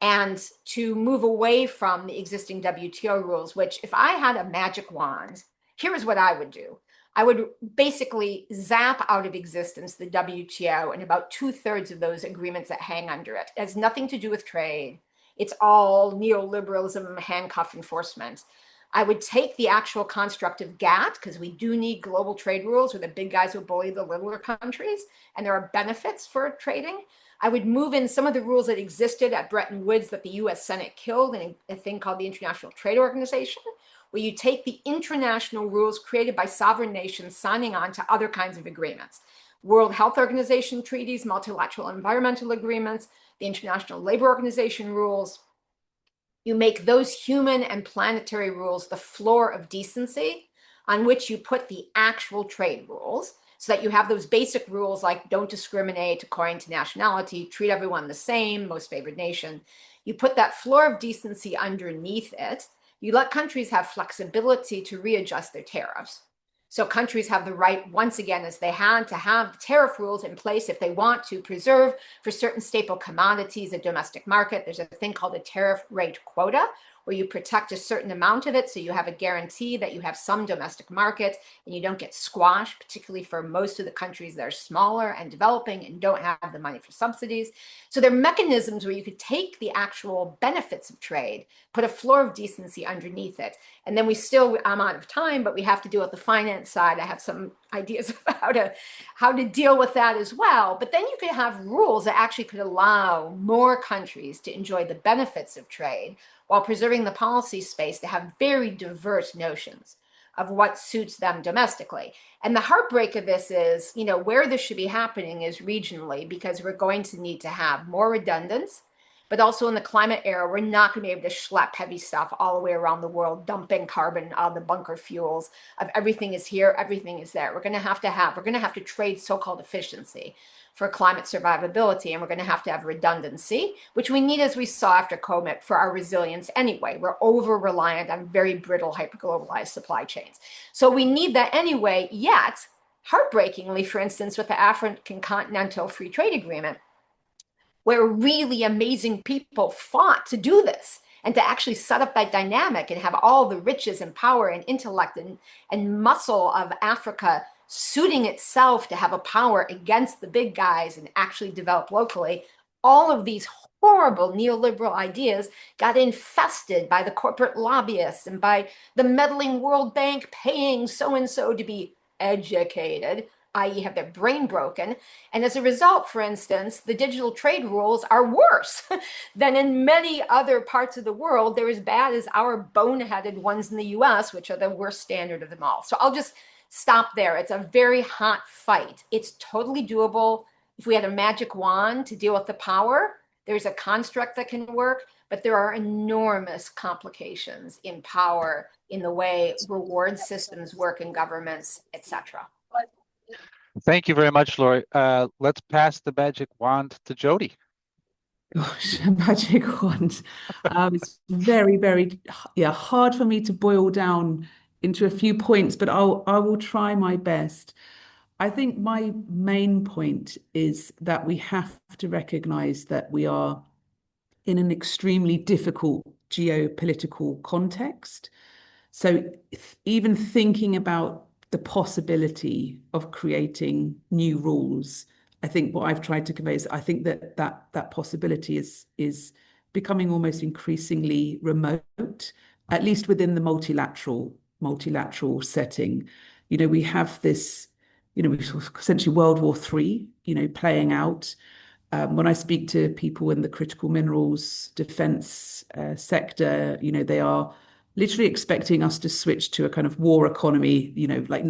and to move away from the existing WTO rules, which if I had a magic wand, here's what I would do. I would basically zap out of existence the WTO and about 2/3 of those agreements that hang under it. It has nothing to do with trade. It's all neoliberalism, handcuff enforcement. I would take the actual construct of GATT, because we do need global trade rules, or the big guys will bully the littler countries, and there are benefits for trading. I would move in some of the rules that existed at Bretton Woods that the US Senate killed in a thing called the International Trade Organization, where you take the international rules created by sovereign nations signing on to other kinds of agreements. World Health Organization treaties, multilateral environmental agreements, the International Labor Organization rules. You make those human and planetary rules the floor of decency on which you put the actual trade rules, so that you have those basic rules like don't discriminate according to nationality, treat everyone the same, most favored nation. You put that floor of decency underneath it. You let countries have flexibility to readjust their tariffs. So countries have the right, once again, as they had, to have tariff rules in place if they want to preserve for certain staple commodities a domestic market. There's a thing called a tariff rate quota, where you protect a certain amount of it, so you have a guarantee that you have some domestic market and you don't get squashed, particularly for most of the countries that are smaller and developing and don't have the money for subsidies. So there are mechanisms where you could take the actual benefits of trade, put a floor of decency underneath it, and then I'm out of time, but we have to deal with the finance side. I have some ideas about how to deal with that as well. But then you could have rules that actually could allow more countries to enjoy the benefits of trade while preserving the policy space to have very diverse notions of what suits them domestically. And the heartbreak of this is, where this should be happening is regionally, because we're going to need to have more redundance. But also in the climate era, we're not going to be able to schlep heavy stuff all the way around the world, dumping carbon out of the bunker fuels of everything is here, everything is there. We're going to have to trade so-called efficiency for climate survivability, and we're going to have redundancy, which we need, as we saw after COVID, for our resilience anyway. We're over-reliant on very brittle, hyper-globalized supply chains. So we need that anyway, yet, heartbreakingly, for instance, with the African Continental Free Trade Agreement, where really amazing people fought to do this and to actually set up that dynamic and have all the riches and power and intellect and muscle of Africa suiting itself to have a power against the big guys and actually develop locally. All of these horrible neoliberal ideas got infested by the corporate lobbyists and by the meddling World Bank paying so-and-so to be educated, i.e. have their brain broken. And as a result, for instance, the digital trade rules are worse than in many other parts of the world. They're as bad as our boneheaded ones in the US, which are the worst standard of them all. So I'll just stop there. It's a very hot fight. It's totally doable. If we had a magic wand to deal with the power, there's a construct that can work, but there are enormous complications in power, in the way reward systems work in governments, etc. Thank you very much, Lori. Let's pass the magic wand to Jody. Gosh, a magic wand. It's very, very, hard for me to boil down into a few points, but I will try my best. I think my main point is that we have to recognize that we are in an extremely difficult geopolitical context. So even thinking about the possibility of creating new rules, I think what I've tried to convey is I think that possibility is becoming almost increasingly remote, at least within the multilateral setting. We have this, essentially World War III, playing out. When I speak to people in the critical minerals defense sector, they are literally expecting us to switch to a kind of war economy, like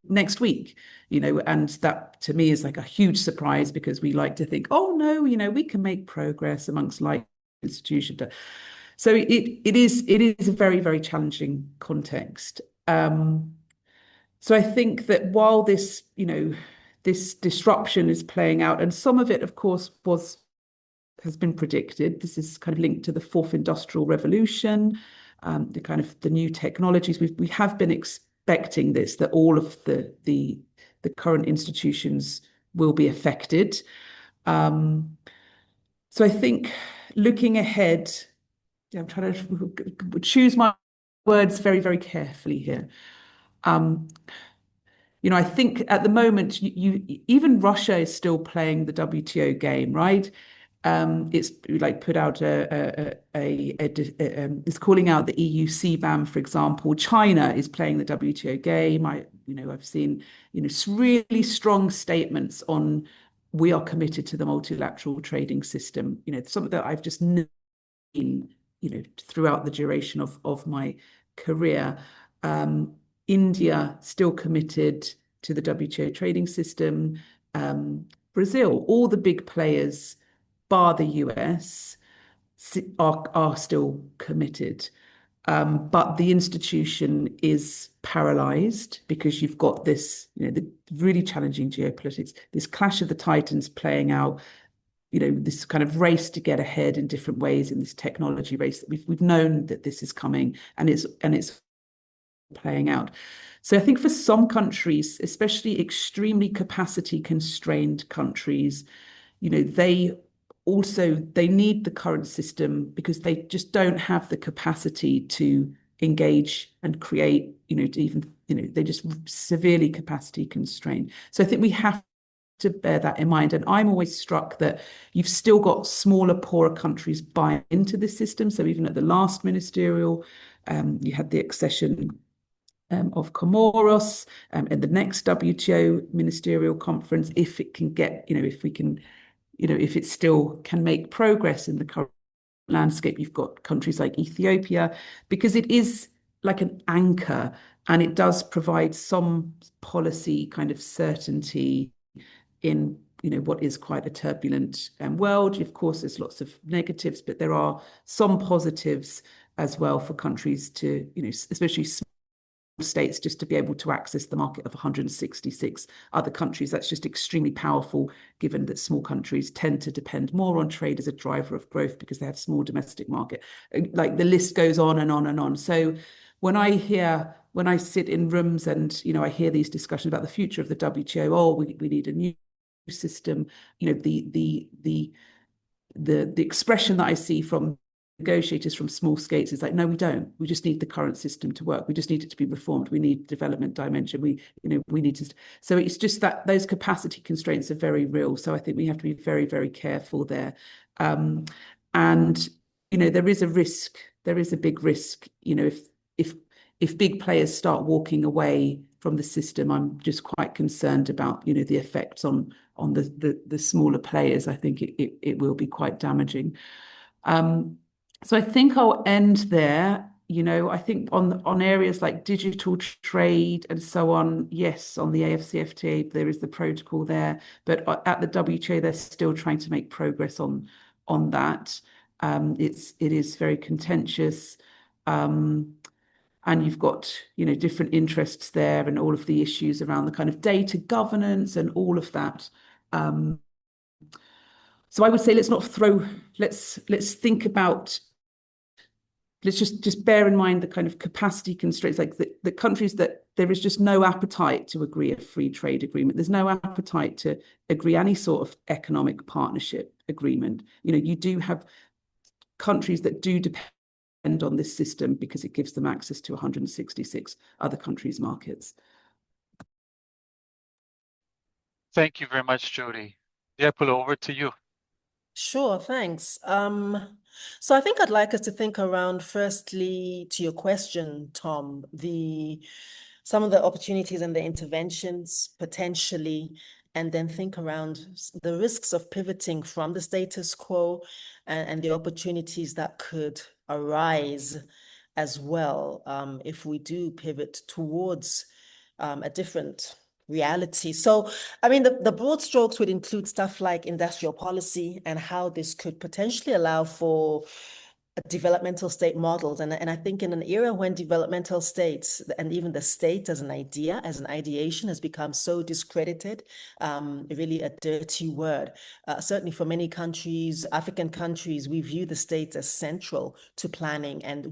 next week, and that to me is like a huge surprise, because we like to think, oh no, we can make progress amongst like institutions. So it is a very, very challenging context. So I think that while this, this disruption is playing out, and some of it, of course, has been predicted. This is kind of linked to the fourth industrial revolution, the new technologies. We have been expecting this, that all of the current institutions will be affected. So I think looking ahead, I'm trying to choose my words very, very carefully here. I think at the moment, even Russia is still playing the WTO game, right? It's like put out it's calling out the EU CBAM, for example. China is playing the WTO game. I've seen, really strong statements on, we are committed to the multilateral trading system. Something that I've just seen, throughout the duration of my career. India still committed to the WTO trading system. Brazil, all the big players, bar the US, are still committed. But the institution is paralyzed because you've got this, the really challenging geopolitics, this clash of the titans playing out, this kind of race to get ahead in different ways in this technology race that we've known that this is coming, and it's playing out. So I think for some countries, especially extremely capacity constrained countries, they need the current system because they just don't have the capacity to engage and create, they just severely capacity constrained. So I think we have to bear that in mind. And I'm always struck that you've still got smaller, poorer countries buying into the system. So even at the last ministerial, you had the accession of Comoros, and the next WTO ministerial conference, if it can get, if it still can make progress in the current landscape, you've got countries like Ethiopia, because it is like an anchor and it does provide some policy kind of certainty in what is quite a turbulent world. Of course, there's lots of negatives, but there are some positives as well for countries to, especially states, just to be able to access the market of 166 other countries. That's just extremely powerful, given that small countries tend to depend more on trade as a driver of growth because they have small domestic market. Like the list goes on and on and on. So when I sit in rooms and, I hear these discussions about the future of the WTO, we need a new system, the expression that I see from negotiators from small states is like, no, we don't. We just need the current system to work. We just need it to be reformed. We need development dimension. We need to. So it's just that those capacity constraints are very real. So I think we have to be very, very careful there. And there is a risk. There is a big risk. If big players start walking away from the system, I'm just quite concerned about the effects on the smaller players. I think it will be quite damaging. So I think I'll end there. I think on areas like digital trade and so on, yes, on the AFCFTA, there is the protocol there, but at the WTO, they're still trying to make progress on that. It is very contentious. And you've got, different interests there and all of the issues around the kind of data governance and all of that. So I would say let's think about, let's just bear in mind the kind of capacity constraints, like the countries that there is just no appetite to agree a free trade agreement. There's no appetite to agree any sort of economic partnership agreement. You do have countries that do depend on this system because it gives them access to 166 other countries' markets. Thank you very much, Jody. Diapolo, over to you. Sure, thanks. So I think I'd like us to think around, firstly, to your question, Tom, some of the opportunities and the interventions potentially, and then think around the risks of pivoting from the status quo and the opportunities that could arise as well, if we do pivot towards a different reality. So, I mean, the broad strokes would include stuff like industrial policy and how this could potentially allow for developmental state models. And I think in an era when developmental states and even the state as an idea, as an ideation, has become so discredited, really a dirty word. Certainly for many countries, African countries, we view the state as central to planning. And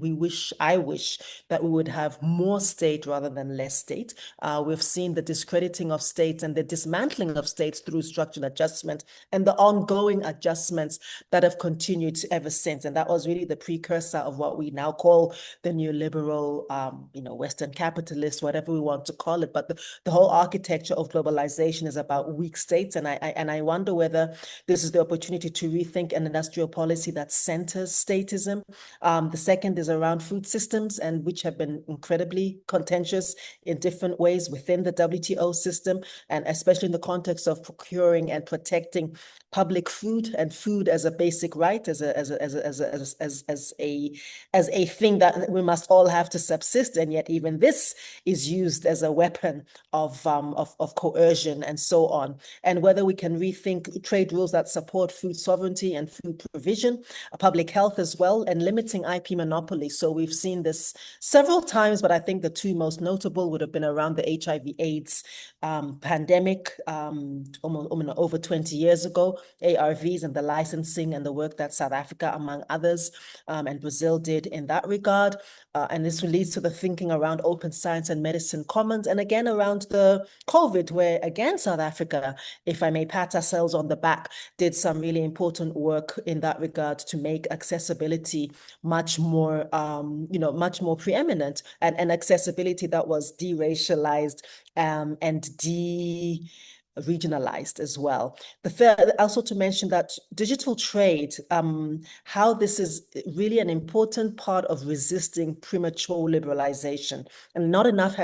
I wish that we would have more state rather than less state. We've seen the discrediting of states and the dismantling of states through structural adjustment and the ongoing adjustments that have continued ever since. And that was really the precursor of what we now call the neoliberal, Western capitalist, whatever we want to call it. But the whole architecture of globalization is about weak states. And I wonder whether this is the opportunity to rethink an industrial policy that centers statism. The second is around food systems, and which have been incredibly contentious in different ways within the WTO system, and especially in the context of procuring and protecting public food and food as a basic right, as a thing that we must all have to subsist, and yet even this is used as a weapon of coercion and so on. And whether we can rethink trade rules that support food sovereignty and food provision, public health as well, and limiting IP monopoly. So we've seen this several times, but I think the two most notable would have been around the HIV/AIDS pandemic almost over 20 years ago, ARVs and the licensing and the work that South Africa, among others, and Brazil did in that regard. And this leads to the thinking around open science and medicine commons, and again around the COVID, where again South Africa, if I may pat ourselves on the back, did some really important work in that regard to make accessibility much more, much more preeminent, and accessibility that was de-racialized and regionalized as well. The third, also to mention that digital trade, how this is really an important part of resisting premature liberalization. And not enough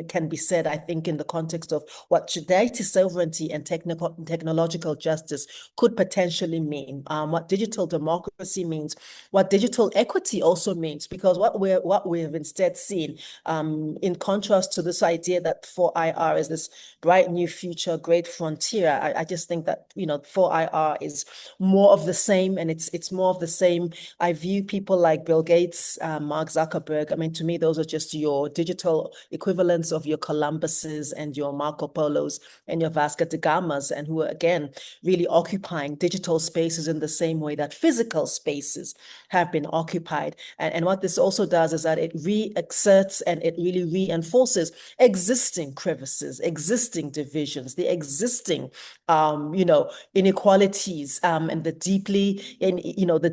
can be said, I think, in the context of what data sovereignty and technological justice could potentially mean, what digital democracy means, what digital equity also means, because what we have instead seen, in contrast to this idea that 4IR is this bright new future, great frontier, I just think that 4IR is more of the same, and it's more of the same. I view people like Bill Gates, Mark Zuckerberg. I mean, to me, those are just your digital equivalents of your Columbuses and your Marco Polos and your Vasco da Gamas, and who are again really occupying digital spaces in the same way that physical spaces have been occupied. And what this also does is that it re-exerts and it really reinforces existing crevices, existing divisions, the existing, inequalities, and the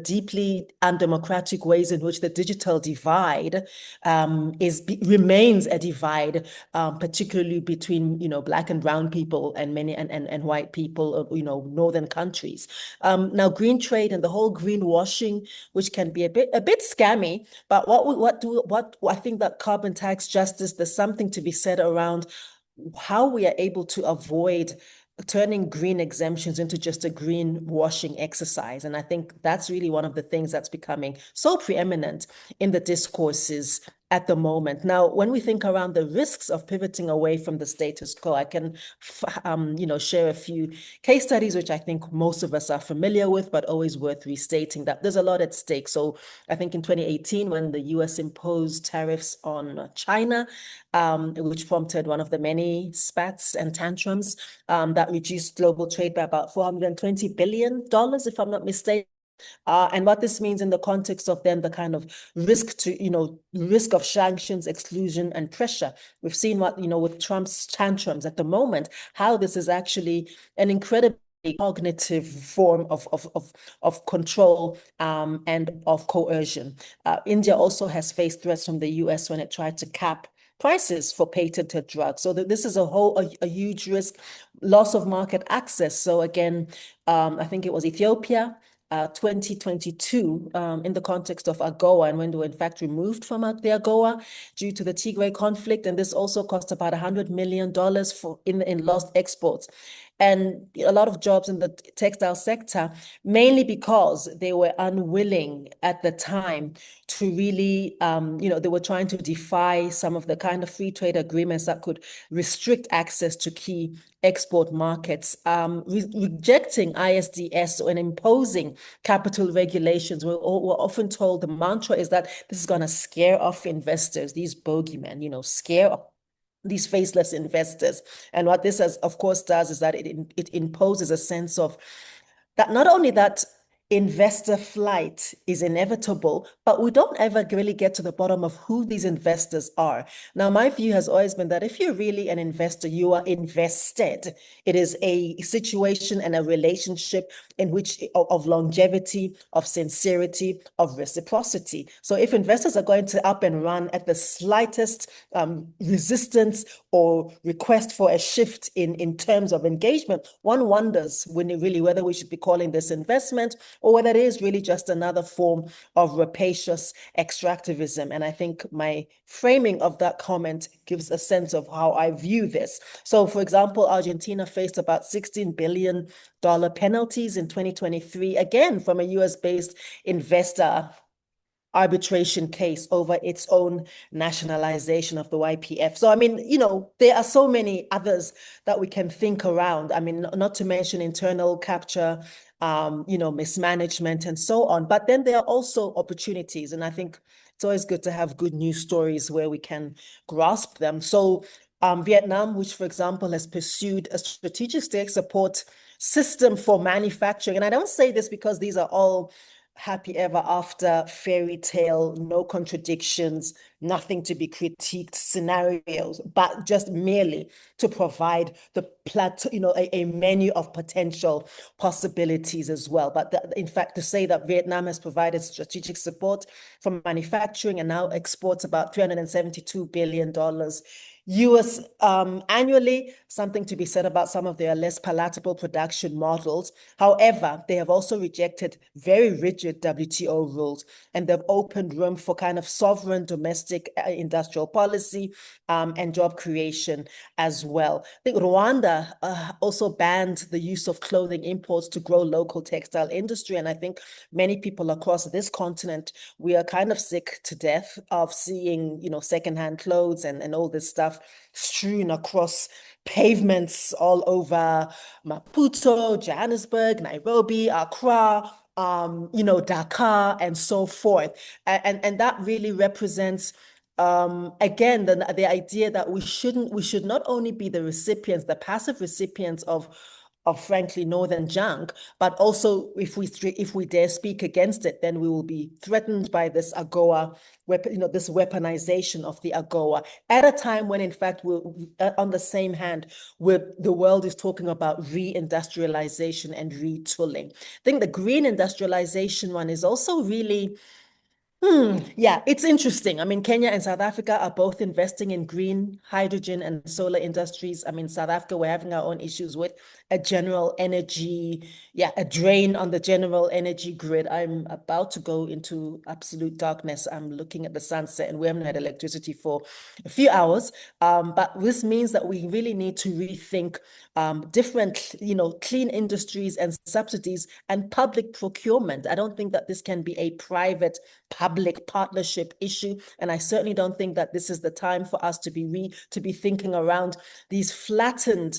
deeply undemocratic ways in which the digital divide remains a divide, particularly between Black and brown people and many and white people of northern countries. Now, green trade and the whole greenwashing, which can be a bit scammy, but what I think that carbon tax justice, there's something to be said around how we are able to avoid turning green exemptions into just a greenwashing exercise. And I think that's really one of the things that's becoming so preeminent in the discourses at the moment. Now, when we think around the risks of pivoting away from the status quo, I can, share a few case studies, which I think most of us are familiar with, but always worth restating that there's a lot at stake. So I think in 2018, when the US imposed tariffs on China, which prompted one of the many spats and tantrums that reduced global trade by about $420 billion, if I'm not mistaken. And what this means in the context of then the kind of risk of sanctions, exclusion, and pressure. We've seen with Trump's tantrums at the moment, how this is actually an incredibly cognitive form of control and of coercion. India also has faced threats from the US when it tried to cap prices for patented drugs. So this is a huge risk, loss of market access. So again, I think it was Ethiopia, 2022, in the context of AGOA, and when they were in fact removed from the AGOA due to the Tigray conflict. And this also cost about $100 million in lost exports. and a lot of jobs in the textile sector, mainly because they were unwilling at the time to really, they were trying to defy some of the kind of free trade agreements that could restrict access to key export markets, rejecting ISDS and imposing capital regulations. We're often told the mantra is that this is going to scare off investors, these bogeymen, scare off these faceless investors. And what this, of course, does is that it imposes a sense of that not only that investor flight is inevitable, but we don't ever really get to the bottom of who these investors are. Now, my view has always been that if you're really an investor, you are invested. It is a situation and a relationship in which of longevity, of sincerity, of reciprocity. So if investors are going to up and run at the slightest resistance or request for a shift in terms of engagement, one wonders whether we should be calling this investment or whether it is really just another form of rapacious extractivism. And I think my framing of that comment gives a sense of how I view this. So, for example, Argentina faced about $16 billion penalties in 2023, again, from a US-based investor arbitration case over its own nationalization of the YPF. So, I mean, there are so many others that we can think around. I mean, not to mention internal capture, mismanagement and so on. But then there are also opportunities. And I think it's always good to have good news stories where we can grasp them. So Vietnam, which, for example, has pursued a strategic state support system for manufacturing. And I don't say this because these are all happy ever after fairy tale, no contradictions, nothing to be critiqued scenarios, but just merely to provide the a menu of potential possibilities as well. But in fact, to say that Vietnam has provided strategic support for manufacturing and now exports about $372 billion US annually, something to be said about some of their less palatable production models. However, they have also rejected very rigid WTO rules, and they've opened room for kind of sovereign domestic industrial policy and job creation as well. I think Rwanda also banned the use of clothing imports to grow local textile industry. And I think many people across this continent, we are kind of sick to death of seeing, secondhand clothes and all this stuff strewn across pavements all over Maputo, Johannesburg, Nairobi, Accra, Dakar, and so forth. And that really represents again, the idea that we should not only be the recipients, the passive recipients of frankly northern junk, but also if we dare speak against it, then we will be threatened by this AGOA, this weaponization of the AGOA at a time when, in fact, we're on the same hand, where the world is talking about reindustrialization and retooling. I think the green industrialization one is also really. Yeah, it's interesting. I mean, Kenya and South Africa are both investing in green hydrogen and solar industries. I mean, South Africa, we're having our own issues with a drain on the general energy grid. I'm about to go into absolute darkness. I'm looking at the sunset and we haven't had electricity for a few hours. But this means that we really need to rethink different, clean industries and subsidies and public procurement. I don't think that this can be a private public partnership issue. And I certainly don't think that this is the time for us to be thinking around these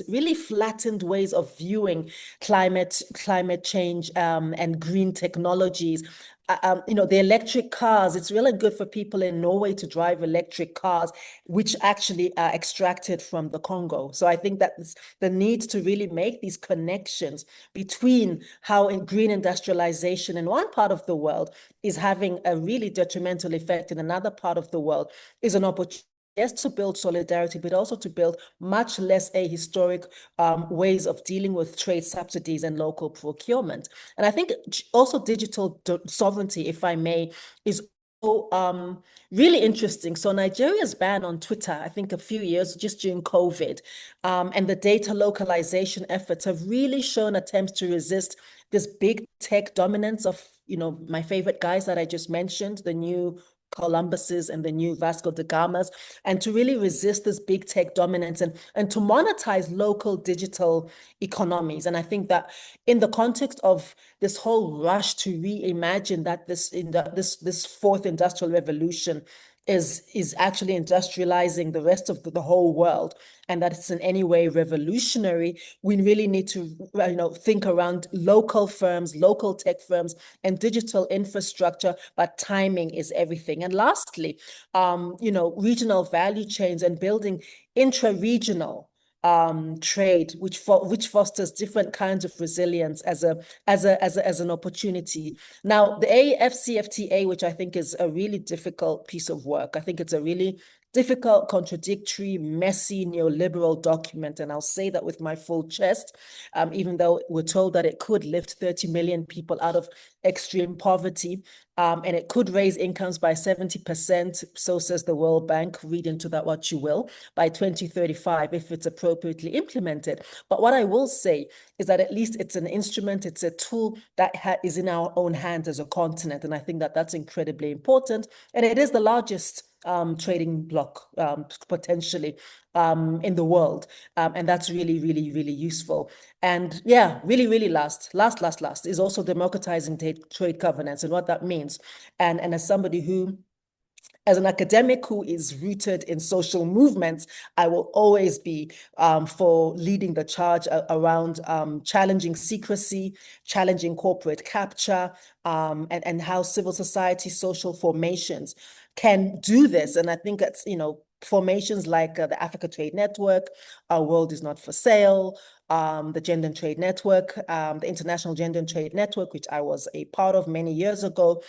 really flattened ways of viewing climate change and green technologies. The electric cars, it's really good for people in Norway to drive electric cars, which actually are extracted from the Congo. So I think that the need to really make these connections between how green industrialization in one part of the world is having a really detrimental effect in another part of the world is an opportunity. Yes, to build solidarity, but also to build much less ahistoric ways of dealing with trade subsidies and local procurement. And I think also digital sovereignty, if I may, is really interesting. So Nigeria's ban on Twitter, I think a few years just during COVID, and the data localization efforts have really shown attempts to resist this big tech dominance of, my favorite guys that I just mentioned, the new Columbuses and the new Vasco da Gamas, and to really resist this big tech dominance and to monetize local digital economies. And I think that in the context of this whole rush to reimagine that this fourth industrial revolution is actually industrializing the rest of the whole world, and that it's in any way revolutionary, we really need to think around local firms, local tech firms, and digital infrastructure, but timing is everything. And lastly, regional value chains and building intra-regional trade, which fosters different kinds of resilience as an opportunity. Now, the AFCFTA, which I think is a really difficult piece of work, I think it's a really difficult, contradictory, messy, neoliberal document. And I'll say that with my full chest, even though we're told that it could lift 30 million people out of extreme poverty, and it could raise incomes by 70%, so says the World Bank, read into that what you will, by 2035, if it's appropriately implemented. But what I will say is that at least it's an instrument, it's a tool that is in our own hands as a continent. And I think that that's incredibly important. And it is the largest trading bloc potentially in the world. And that's really, really, really useful. And yeah, really, really last is also democratizing trade governance and what that means. And as somebody who, as an academic who is rooted in social movements, I will always be for leading the charge around challenging secrecy, challenging corporate capture, and how civil society social formations can do this. And I think it's, formations like the Africa Trade Network, Our World Is Not for Sale, the Gender and Trade Network, the International Gender and Trade Network, which I was a part of many years ago,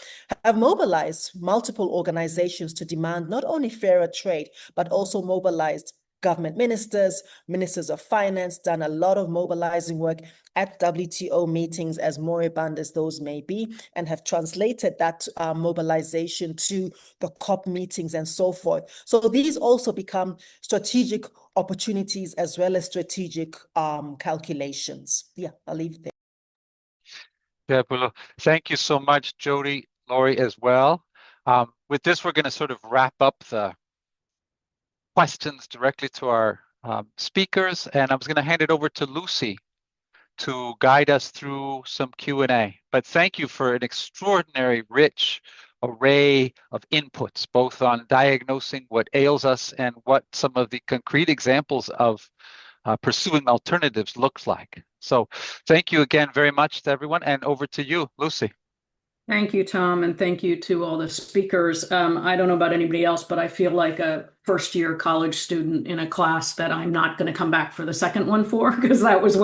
have mobilized multiple organizations to demand not only fairer trade, but also mobilized government ministers, ministers of finance, done a lot of mobilizing work at WTO meetings, as moribund as those may be, and have translated that mobilization to the COP meetings and so forth. So these also become strategic opportunities as well as strategic calculations. Yeah, I'll leave it there. Yeah, thank you so much, Jody, Laurie as well. With this, we're going to sort of wrap up the questions directly to our speakers, and I was going to hand it over to Lucy to guide us through some Q&A. But thank you for an extraordinary, rich array of inputs, both on diagnosing what ails us and what some of the concrete examples of pursuing alternatives looks like. So thank you again very much to everyone, and over to you, Lucy. Thank you, Tom, and thank you to all the speakers. I don't know about anybody else, but I feel like a first-year college student in a class that I'm not going to come back for the second one for, because that was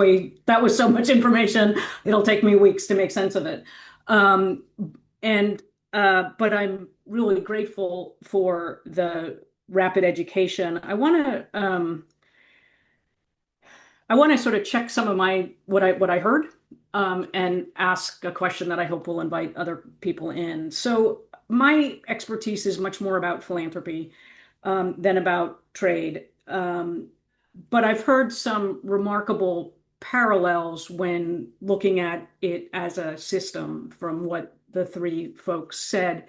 so much information. It'll take me weeks to make sense of it. But I'm really grateful for the rapid education. I want to sort of check some of what I heard. And ask a question that I hope will invite other people in. So my expertise is much more about philanthropy than about trade. But I've heard some remarkable parallels when looking at it as a system from what the three folks said.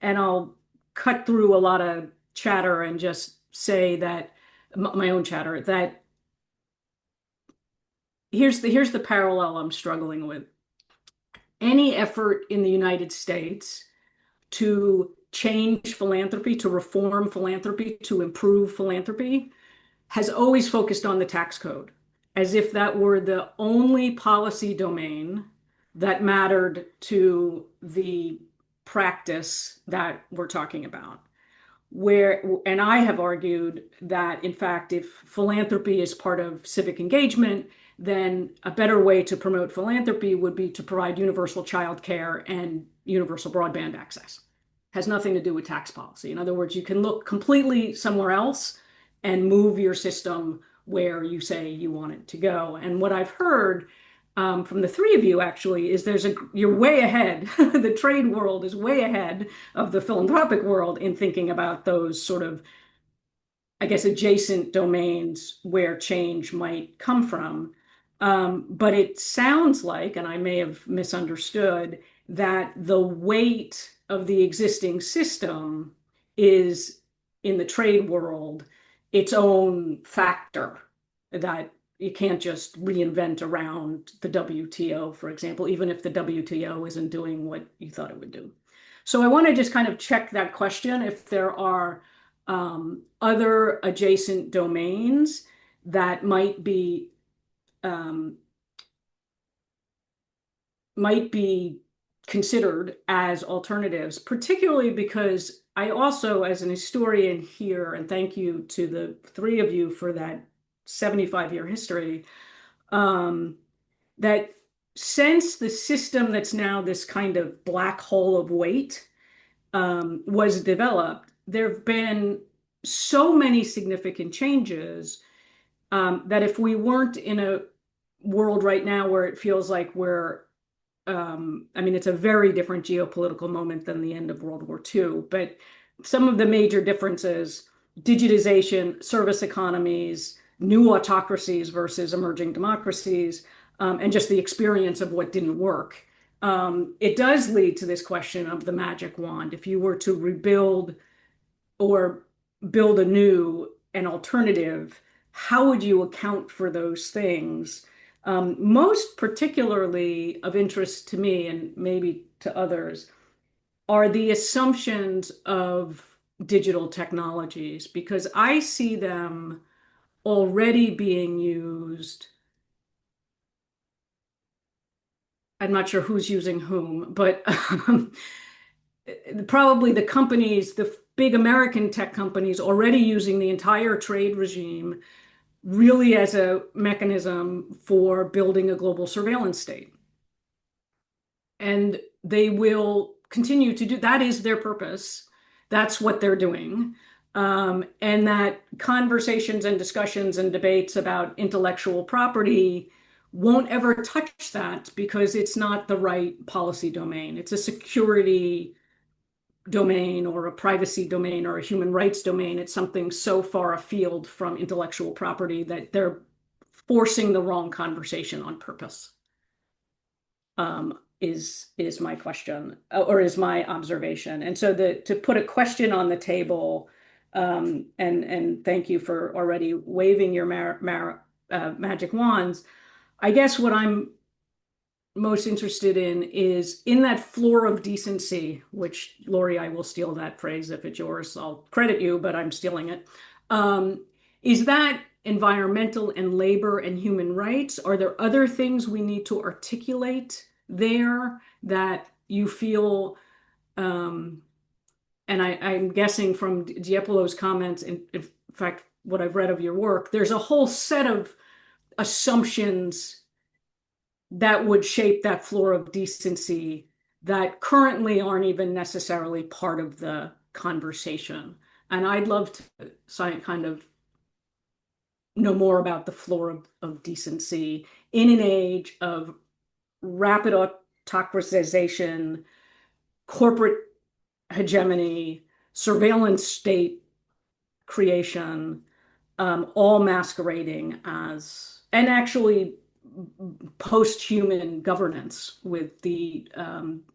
And I'll cut through a lot of chatter and just say that, my own chatter, that here's the parallel I'm struggling with. Any effort in the United States to change philanthropy, to reform philanthropy, to improve philanthropy, has always focused on the tax code, as if that were the only policy domain that mattered to the practice that we're talking about. And I have argued that, in fact, if philanthropy is part of civic engagement, then a better way to promote philanthropy would be to provide universal childcare and universal broadband access. Has nothing to do with tax policy. In other words, you can look completely somewhere else and move your system where you say you want it to go. And what I've heard from the three of you actually is you're way ahead. The trade world is way ahead of the philanthropic world in thinking about those sort of, I guess, adjacent domains where change might come from. But it sounds like, and I may have misunderstood, that the weight of the existing system is, in the trade world, its own factor, that you can't just reinvent around the WTO, for example, even if the WTO isn't doing what you thought it would do. So I want to just kind of check that question, if there are other adjacent domains that might be considered as alternatives, particularly because I also, as an historian here, and thank you to the three of you for that 75-year history, that since the system that's now this kind of black hole of weight was developed, there have been so many significant changes that if we weren't in a world right now where it feels like we're I mean, it's a very different geopolitical moment than the end of World War II, but some of the major differences: digitization, service economies, new autocracies versus emerging democracies, and just the experience of what didn't work. It does lead to this question of the magic wand. If you were to rebuild or build anew an alternative, how would you account for those things? Most particularly of interest to me, and maybe to others, are the assumptions of digital technologies, because I see them already being used. I'm not sure who's using whom, but probably the companies, the big American tech companies, already using the entire trade regime really as a mechanism for building a global surveillance state. And they will continue to do that. Is their purpose. That's what they're doing. And that conversations and discussions and debates about intellectual property won't ever touch that, because it's not the right policy domain. It's a security domain or a privacy domain or a human rights domain. It's something so far afield from intellectual property that they're forcing the wrong conversation on purpose, is my question, or is my observation. And so to put a question on the table, and thank you for already waving your magic wands. I guess what I'm most interested in is in that floor of decency, which, Lori, I will steal that phrase. If it's yours, I'll credit you, but I'm stealing it. Is that environmental and labor and human rights? Are there other things we need to articulate there that you feel, and I'm guessing from Diepolo's comments, in fact, what I've read of your work, there's a whole set of assumptions that would shape that floor of decency that currently aren't even necessarily part of the conversation. And I'd love to kind of know more about the floor of decency in an age of rapid autocratization, corporate hegemony, surveillance state creation, all masquerading as, and actually post-human governance, with the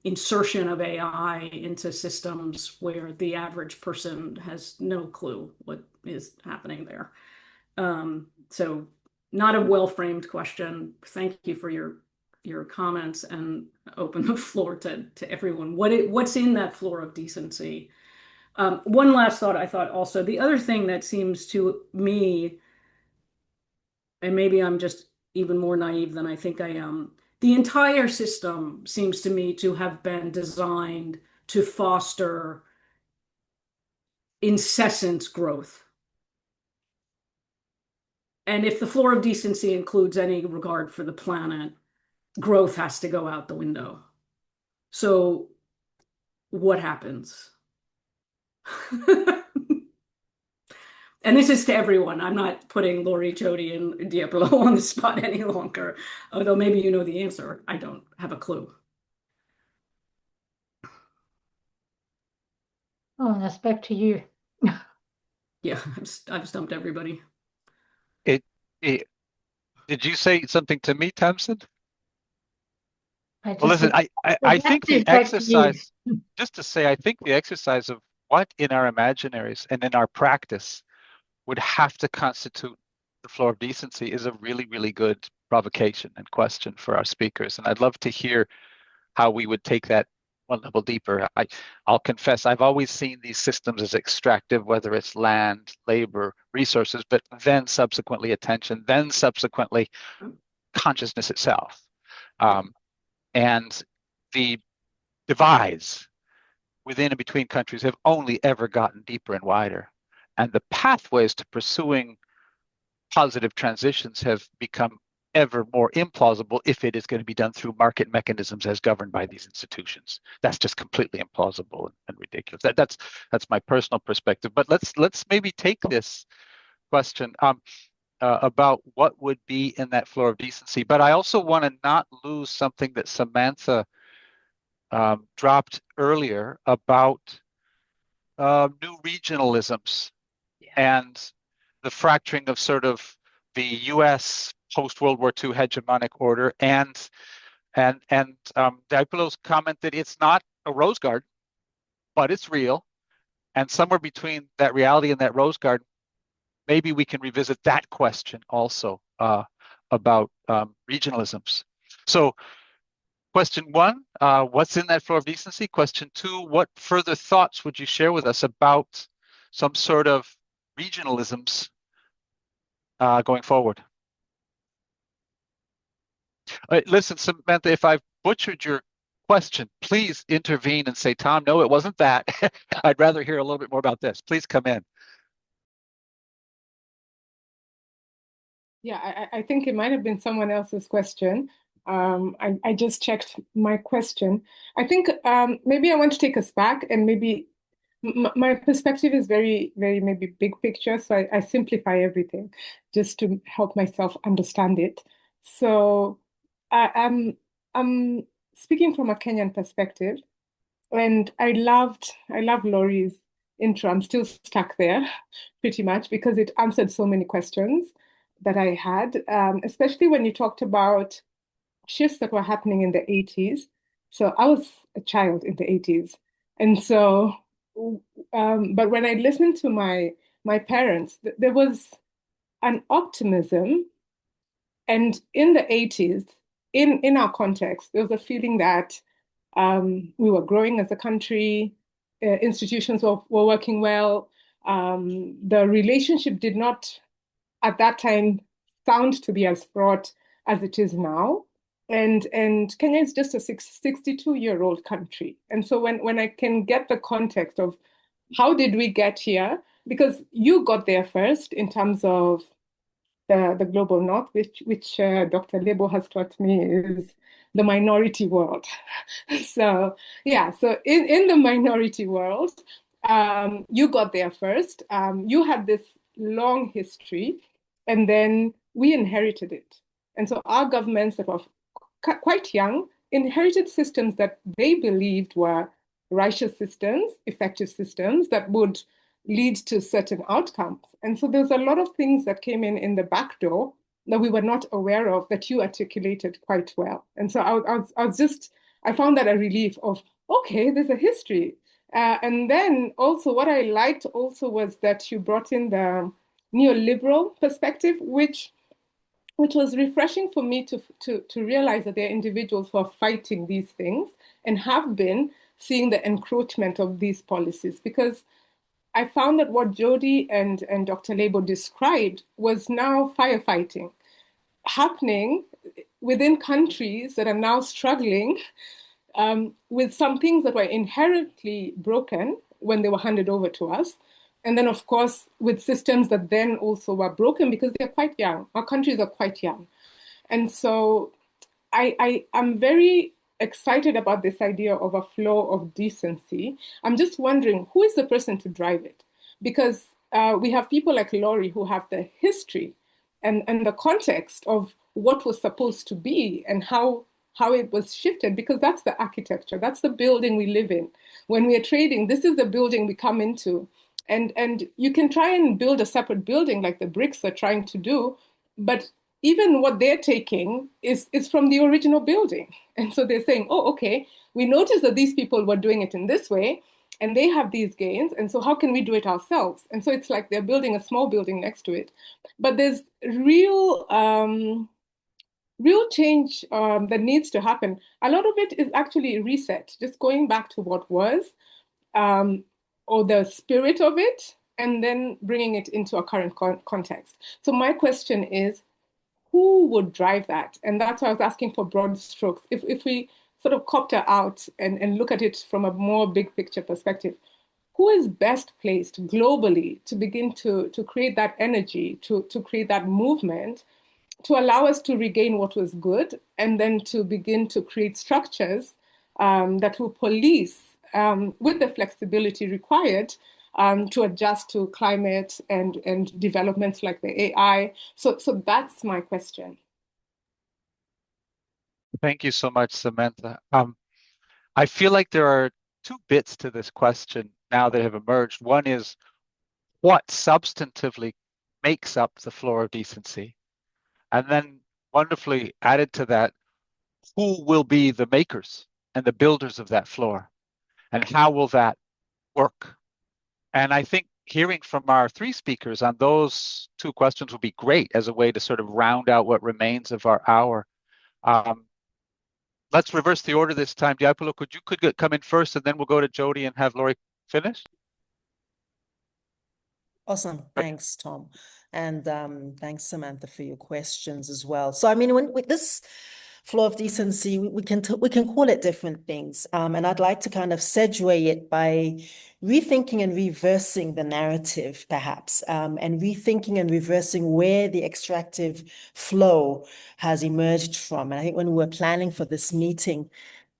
insertion of AI into systems where the average person has no clue what is happening there. So not a well-framed question. Thank you for your comments, and open the floor to everyone. What's in that floor of decency? One last thought. I thought also the other thing that seems to me, and maybe I'm just even more naive than I think I am, the entire system seems to me to have been designed to foster incessant growth. And if the floor of decency includes any regard for the planet, growth has to go out the window. So what happens? And this is to everyone. I'm not putting Lori, Jody, and Diepolo on the spot any longer, although maybe you know the answer. I don't have a clue. Oh, that's back to you. Yeah, I've stumped everybody. Did you say something to me, Tamsin? Well, listen, I think the exercise, just to say, I think the exercise of what in our imaginaries and in our practice would have to constitute the floor of decency is a really, really good provocation and question for our speakers. And I'd love to hear how we would take that one level deeper. I'll confess, I've always seen these systems as extractive, whether it's land, labor, resources, but then subsequently attention, then subsequently consciousness itself. And the divides within and between countries have only ever gotten deeper and wider. And the pathways to pursuing positive transitions have become ever more implausible if it is going to be done through market mechanisms as governed by these institutions. That's just completely implausible and ridiculous. That's my personal perspective. But let's maybe take this question about what would be in that floor of decency. But I also want to not lose something that Samantha dropped earlier about new regionalisms and the fracturing of sort of the U.S. post-World War II hegemonic order, and Diapolo's comment that it's not a rose garden, but it's real, and somewhere between that reality and that rose garden, maybe we can revisit that question also about regionalisms. So question one, what's in that floor of decency? Question two, what further thoughts would you share with us about some sort of regionalisms going forward? Listen, Samantha, if I've butchered your question, please intervene and say, Tom, no, it wasn't that. I'd rather hear a little bit more about this. Please come in. Yeah, I think it might have been someone else's question. I just checked my question. I think maybe I want to take us back, and maybe my perspective is very, very maybe big picture. So I simplify everything just to help myself understand it. So I'm speaking from a Kenyan perspective, and I love Laurie's intro. I'm still stuck there pretty much because it answered so many questions that I had, especially when you talked about shifts that were happening in the 80s. So I was a child in the 80s. And so, but when I listened to my parents, there was an optimism. And in the 80s, in our context, there was a feeling that we were growing as a country, institutions were working well. The relationship did not, at that time, sound to be as fraught as it is now. And Kenya is just a 62-year-old country. And so when I can get the context of how did we get here, because you got there first in terms of the global north, which Dr. Lebo has taught me is the minority world. So yeah, so in the minority world, you got there first. You had this long history, and then we inherited it. And so our governments that were quite young inherited systems that they believed were righteous systems, effective systems that would lead to certain outcomes. And so there's a lot of things that came in the back door that we were not aware of that you articulated quite well. And so I found that a relief of, okay, there's a history. And then also what I liked also was that you brought in the neoliberal perspective, which was refreshing for me to realize that there are individuals who are fighting these things and have been seeing the encroachment of these policies. Because I found that what Jody and Dr. Lebo described was now firefighting happening within countries that are now struggling with some things that were inherently broken when they were handed over to us. And then, of course, with systems that then also were broken because they're quite young. Our countries are quite young. And so I'm very excited about this idea of a flow of decency. I'm just wondering, who is the person to drive it? Because we have people like Laurie who have the history and the context of what was supposed to be and how it was shifted, because that's the architecture, that's the building we live in. When we are trading, this is the building we come into. And you can try and build a separate building like the BRICS are trying to do, but even what they're taking is from the original building. And so they're saying, oh, okay, we noticed that these people were doing it in this way and they have these gains. And so how can we do it ourselves? And so it's like they're building a small building next to it. But there's real change that needs to happen. A lot of it is actually reset, just going back to what was, or the spirit of it, and then bringing it into a current context. So my question is, who would drive that? And that's why I was asking for broad strokes. If we sort of copter out and look at it from a more big picture perspective, who is best placed globally to begin to create that energy, to create that movement, to allow us to regain what was good, and then to begin to create structures that will police with the flexibility required to adjust to climate and developments like the AI. So that's my question. Thank you so much, Samantha. I feel like there are two bits to this question now that have emerged. One is what substantively makes up the floor of decency? And then wonderfully added to that, who will be the makers and the builders of that floor? And how will that work? And I think hearing from our three speakers on those two questions will be great as a way to sort of round out what remains of our hour. Let's reverse the order this time. Diapolo, could come in first, and then we'll go to Jody and have Lori finish? Awesome. Thanks, Tom. And thanks, Samantha, for your questions as well. So, I mean, with this floor of decency, we can call it different things. And I'd like to kind of segue it by rethinking and reversing the narrative, perhaps, and rethinking and reversing where the extractive flow has emerged from. And I think when we were planning for this meeting,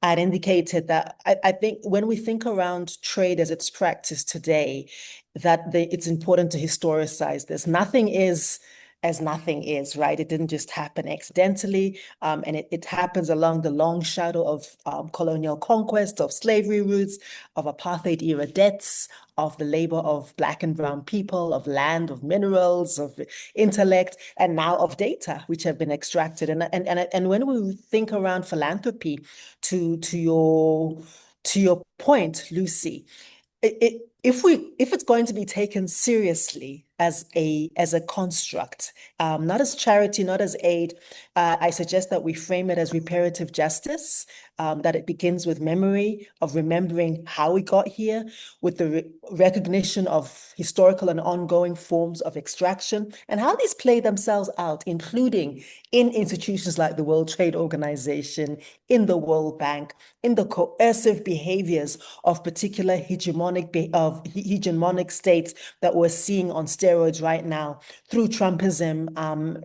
I'd indicated that I think when we think around trade as it's practiced today, that it's important to historicize this. Nothing is as nothing is, right? It didn't just happen accidentally, and it happens along the long shadow of colonial conquest, of slavery routes, of apartheid era debts, of the labor of Black and brown people, of land, of minerals, of intellect, and now of data, which have been extracted. And when we think around philanthropy, to your point, Lucy, if it's going to be taken seriously as a construct, not as charity, not as aid, I suggest that we frame it as reparative justice, that it begins with memory, of remembering how we got here, with the recognition of historical and ongoing forms of extraction, and how these play themselves out, including in institutions like the World Trade Organization, in the World Bank, in the coercive behaviors of particular hegemonic states that we're seeing on steroids right now through Trumpism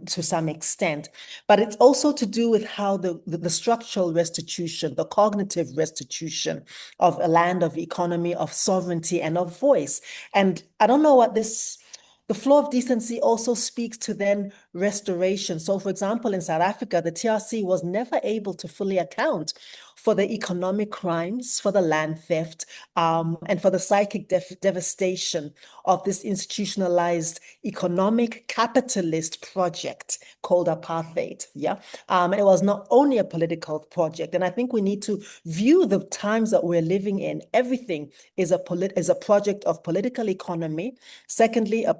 to some extent. But it's also to do with how the structural restitution, the cognitive restitution of a land, of economy, of sovereignty, and of voice. And I don't know what the floor of decency also speaks to then restoration. So, for example, in South Africa, the TRC was never able to fully account for the economic crimes, for the land theft, and for the psychic devastation of this institutionalized economic capitalist project called apartheid. Yeah, and it was not only a political project. And I think we need to view the times that we're living in. Everything is a project of political economy. Secondly, a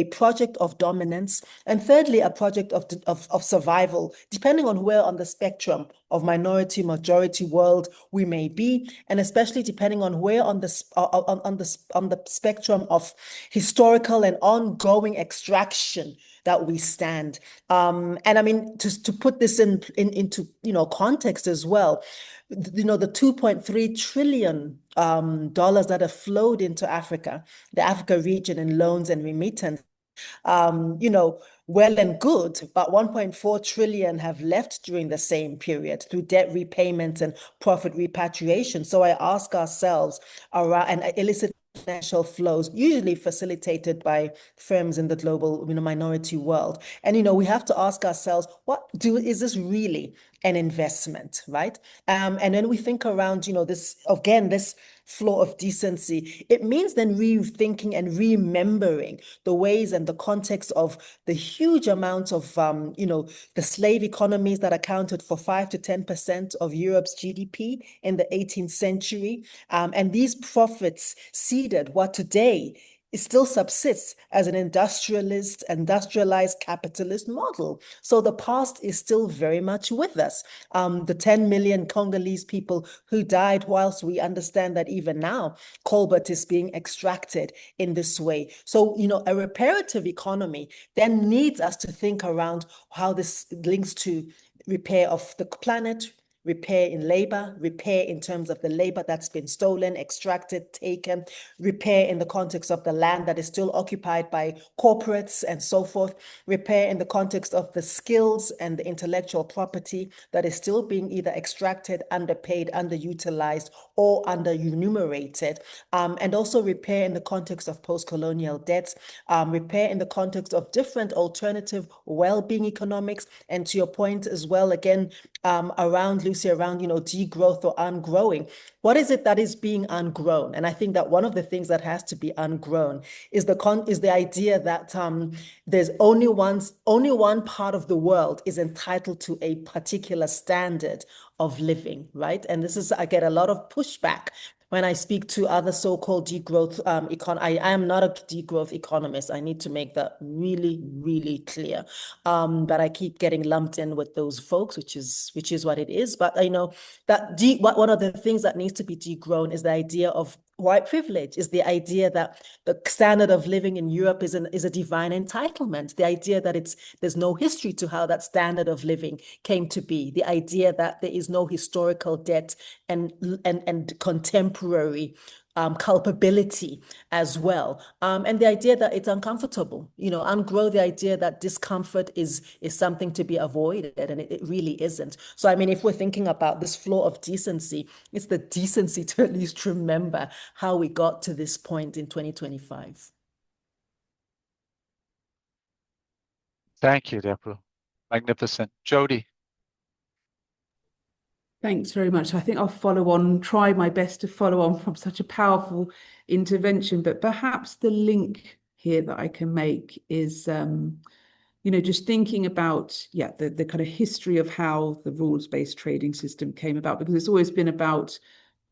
project of dominance, and thirdly, a project of survival, depending on where on the spectrum of minority majority world we may be, and especially depending on where on the spectrum of historical and ongoing extraction that we stand. And I mean, to put this into context as well, the $2.3 trillion that have flowed into Africa, the Africa region, in loans and remittance, well and good, but 1.4 trillion have left during the same period through debt repayments and profit repatriation. So I ask ourselves around and illicit financial flows, usually facilitated by firms in the global minority world. And we have to ask ourselves, is this really an investment, right? And then we think around this floor of decency, it means then rethinking and remembering the ways and the context of the huge amounts of, the slave economies that accounted for 5 to 10% of Europe's GDP in the 18th century. And these profits seeded what today it still subsists as an industrialized capitalist model. So the past is still very much with us. The 10 million Congolese people who died, whilst we understand that even now, cobalt is being extracted in this way. So, a reparative economy then needs us to think around how this links to repair of the planet, repair in labor, repair in terms of the labor that's been stolen, extracted, taken, repair in the context of the land that is still occupied by corporates and so forth, repair in the context of the skills and the intellectual property that is still being either extracted, underpaid, underutilized, or underenumerated, and also repair in the context of post-colonial debts, repair in the context of different alternative well-being economics, and to your point as well, again, around Lucy, around, degrowth or ungrowing. What is it that is being ungrown? And I think that one of the things that has to be ungrown is the idea that there's only one part of the world is entitled to a particular standard of living, right? And I get a lot of pushback when I speak to other so-called degrowth I am not a degrowth economist. I need to make that really, really clear. But I keep getting lumped in with those folks, which is what it is. But I know that one of the things that needs to be degrown is the idea of white privilege, is the idea that the standard of living in Europe is a divine entitlement, the idea that there's no history to how that standard of living came to be, the idea that there is no historical debt and contemporary culpability as well, and the idea that it's uncomfortable, ungrow the idea that discomfort is something to be avoided, and it really isn't. So I mean, if we're thinking about this floor of decency, it's the decency to at least remember how we got to this point in 2025. Thank you, Deborah. Magnificent. Jody. Thanks very much. I think I'll try my best to follow on from such a powerful intervention, but perhaps the link here that I can make is, just thinking about, the kind of history of how the rules-based trading system came about, because it's always been about,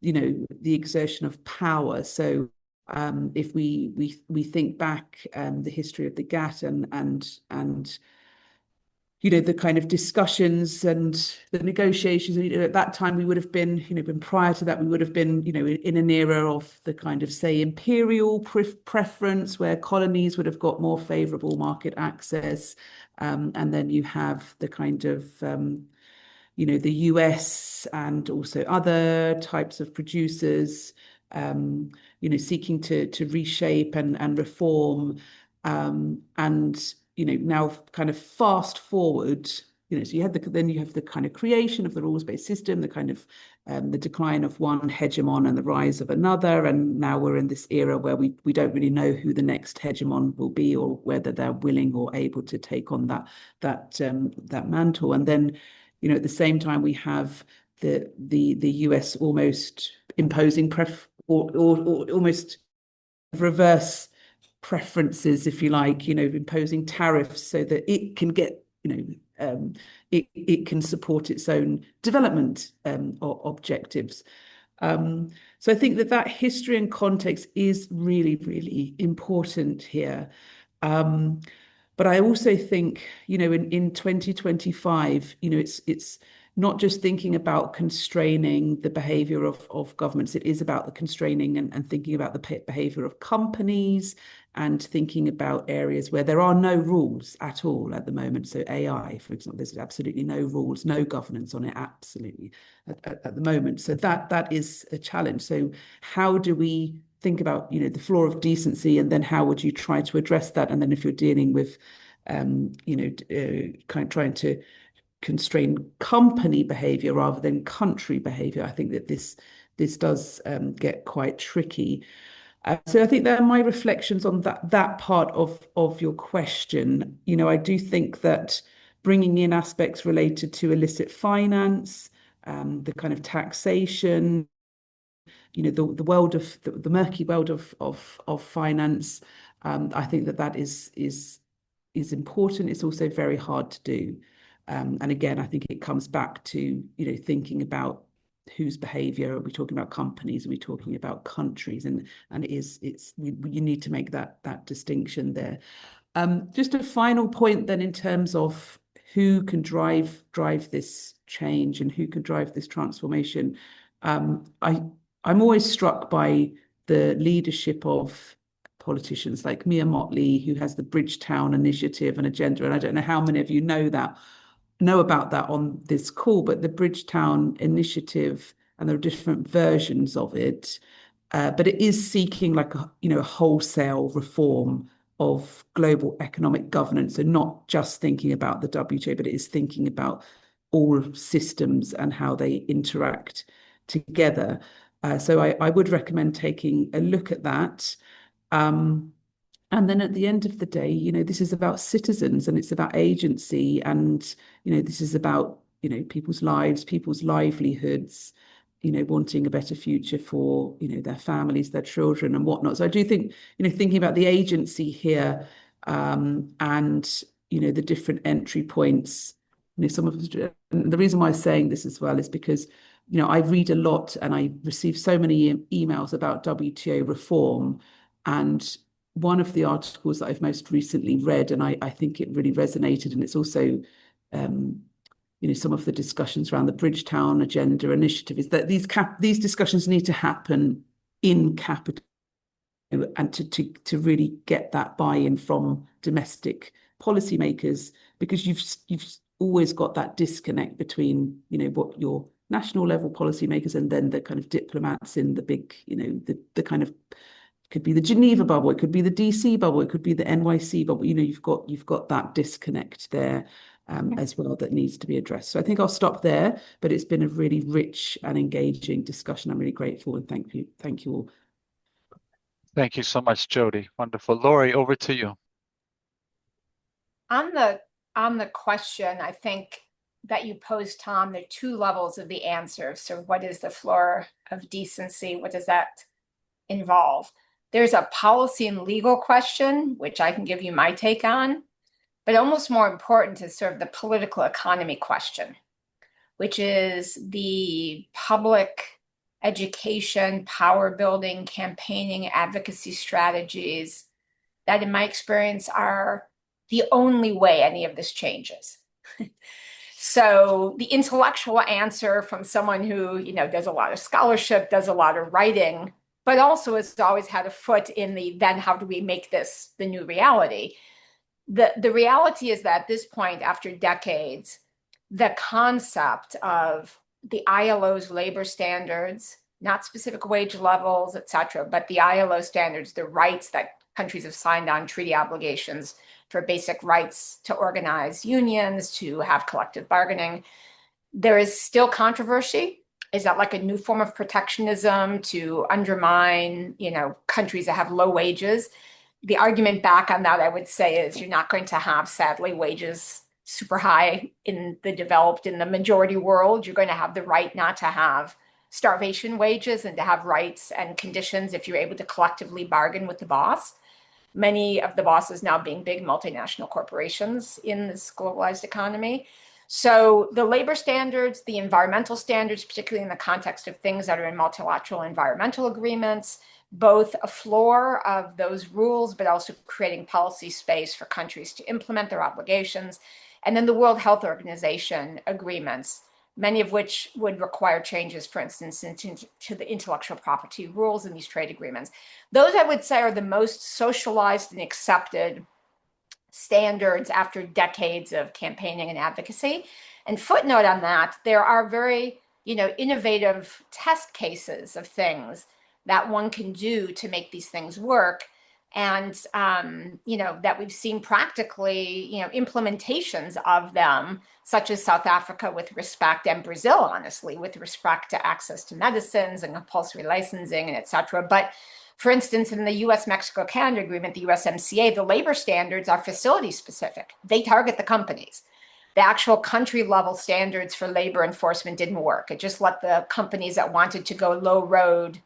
the exertion of power. So if we think back, the history of the GATT and the kind of discussions and the negotiations, at that time we would have been, prior to that, we would have been, in an era of the kind of, say, imperial preference, where colonies would have got more favorable market access. And then you have the kind of, the US and also other types of producers, seeking to reshape and reform. And now kind of fast forward, so you have the kind of creation of the rules-based system, the kind of the decline of one hegemon and the rise of another, and now we're in this era where we don't really know who the next hegemon will be, or whether they're willing or able to take on that mantle. And then, at the same time, we have the US almost imposing or almost reverse preferences, if you like, imposing tariffs so that it can get, it can support its own development objectives. So I think that history and context is really, really important here. But I also think, in 2025, it's not just thinking about constraining the behavior of governments. It is about the constraining and thinking about the behavior of companies, and thinking about areas where there are no rules at all at the moment. So AI, for example, there's absolutely no rules, no governance on it, absolutely at the moment. So that is a challenge. So how do we think about, the floor of decency, and then how would you try to address that? And then if you're dealing with, kind of trying to constrain company behavior rather than country behavior, I think that this does get quite tricky. So I think that are my reflections on that part of your question. I do think that bringing in aspects related to illicit finance, the kind of taxation, the world of the murky world of finance. I think that is important. It's also very hard to do. And again, I think it comes back to, thinking about whose behavior. Are we talking about companies? Are we talking about countries? And you need to make that distinction there. Just a final point then in terms of who can drive this change and who can drive this transformation. I'm always struck by the leadership of politicians like Mia Mottley, who has the Bridgetown Initiative and agenda. And I don't know how many of you know about that on this call, but the Bridgetown Initiative, and there are different versions of it, but it is seeking like a wholesale reform of global economic governance, and not just thinking about the WTO, but it is thinking about all systems and how they interact together. So I would recommend taking a look at that. And then at the end of the day, this is about citizens, and it's about agency, and, this is about, people's lives, people's livelihoods, wanting a better future for, their families, their children and whatnot. So I do think, thinking about the agency here, and, the different entry points, and the reason why I'm saying this as well is because, I read a lot and I receive so many emails about WTO reform. And one of the articles that I've most recently read, and I think it really resonated, and it's also, some of the discussions around the Bridgetown Agenda Initiative, is that these discussions need to happen in capital, and to really get that buy-in from domestic policymakers, because you've always got that disconnect between, what your national level policymakers and then the kind of diplomats in the big, the kind of, could be the Geneva bubble, it could be the DC bubble, it could be the NYC bubble. You've got that disconnect there as well that needs to be addressed. So I think I'll stop there, but it's been a really rich and engaging discussion. I'm really grateful, and thank you all. Thank you so much, Jody. Wonderful. Laurie, over to you. On the question, I think that you posed, Tom, there are two levels of the answer. So what is the floor of decency? What does that involve? There's a policy and legal question, which I can give you my take on, but almost more important is sort of the political economy question, which is the public education, power building, campaigning, advocacy strategies that, in my experience, are the only way any of this changes. So the intellectual answer from someone who, does a lot of scholarship, does a lot of writing, but also has always had a foot in then how do we make this the new reality? The reality is that at this point, after decades, the concept of the ILO's labor standards, not specific wage levels, et cetera, but the ILO standards, the rights that countries have signed on, treaty obligations for basic rights to organize unions, to have collective bargaining. There is still controversy. Is that like a new form of protectionism to undermine, countries that have low wages? The argument back on that, I would say, is you're not going to have, sadly, wages super high in the majority world. You're going to have the right not to have starvation wages and to have rights and conditions if you're able to collectively bargain with the boss. Many of the bosses now being big multinational corporations in this globalized economy. So the labor standards, the environmental standards, particularly in the context of things that are in multilateral environmental agreements, both a floor of those rules, but also creating policy space for countries to implement their obligations. And then the World Health Organization agreements, many of which would require changes, for instance, to the intellectual property rules in these trade agreements. Those, I would say, are the most socialized and accepted standards after decades of campaigning and advocacy. And footnote on that, there are very, innovative test cases of things that one can do to make these things work. And, that we've seen practically, implementations of them, such as South Africa with respect, and Brazil, honestly, with respect to access to medicines and compulsory licensing and et cetera. But for instance, in the US-Mexico-Canada agreement, the USMCA, the labor standards are facility specific. They target the companies. The actual country level standards for labor enforcement didn't work. It just let the companies that wanted to go low road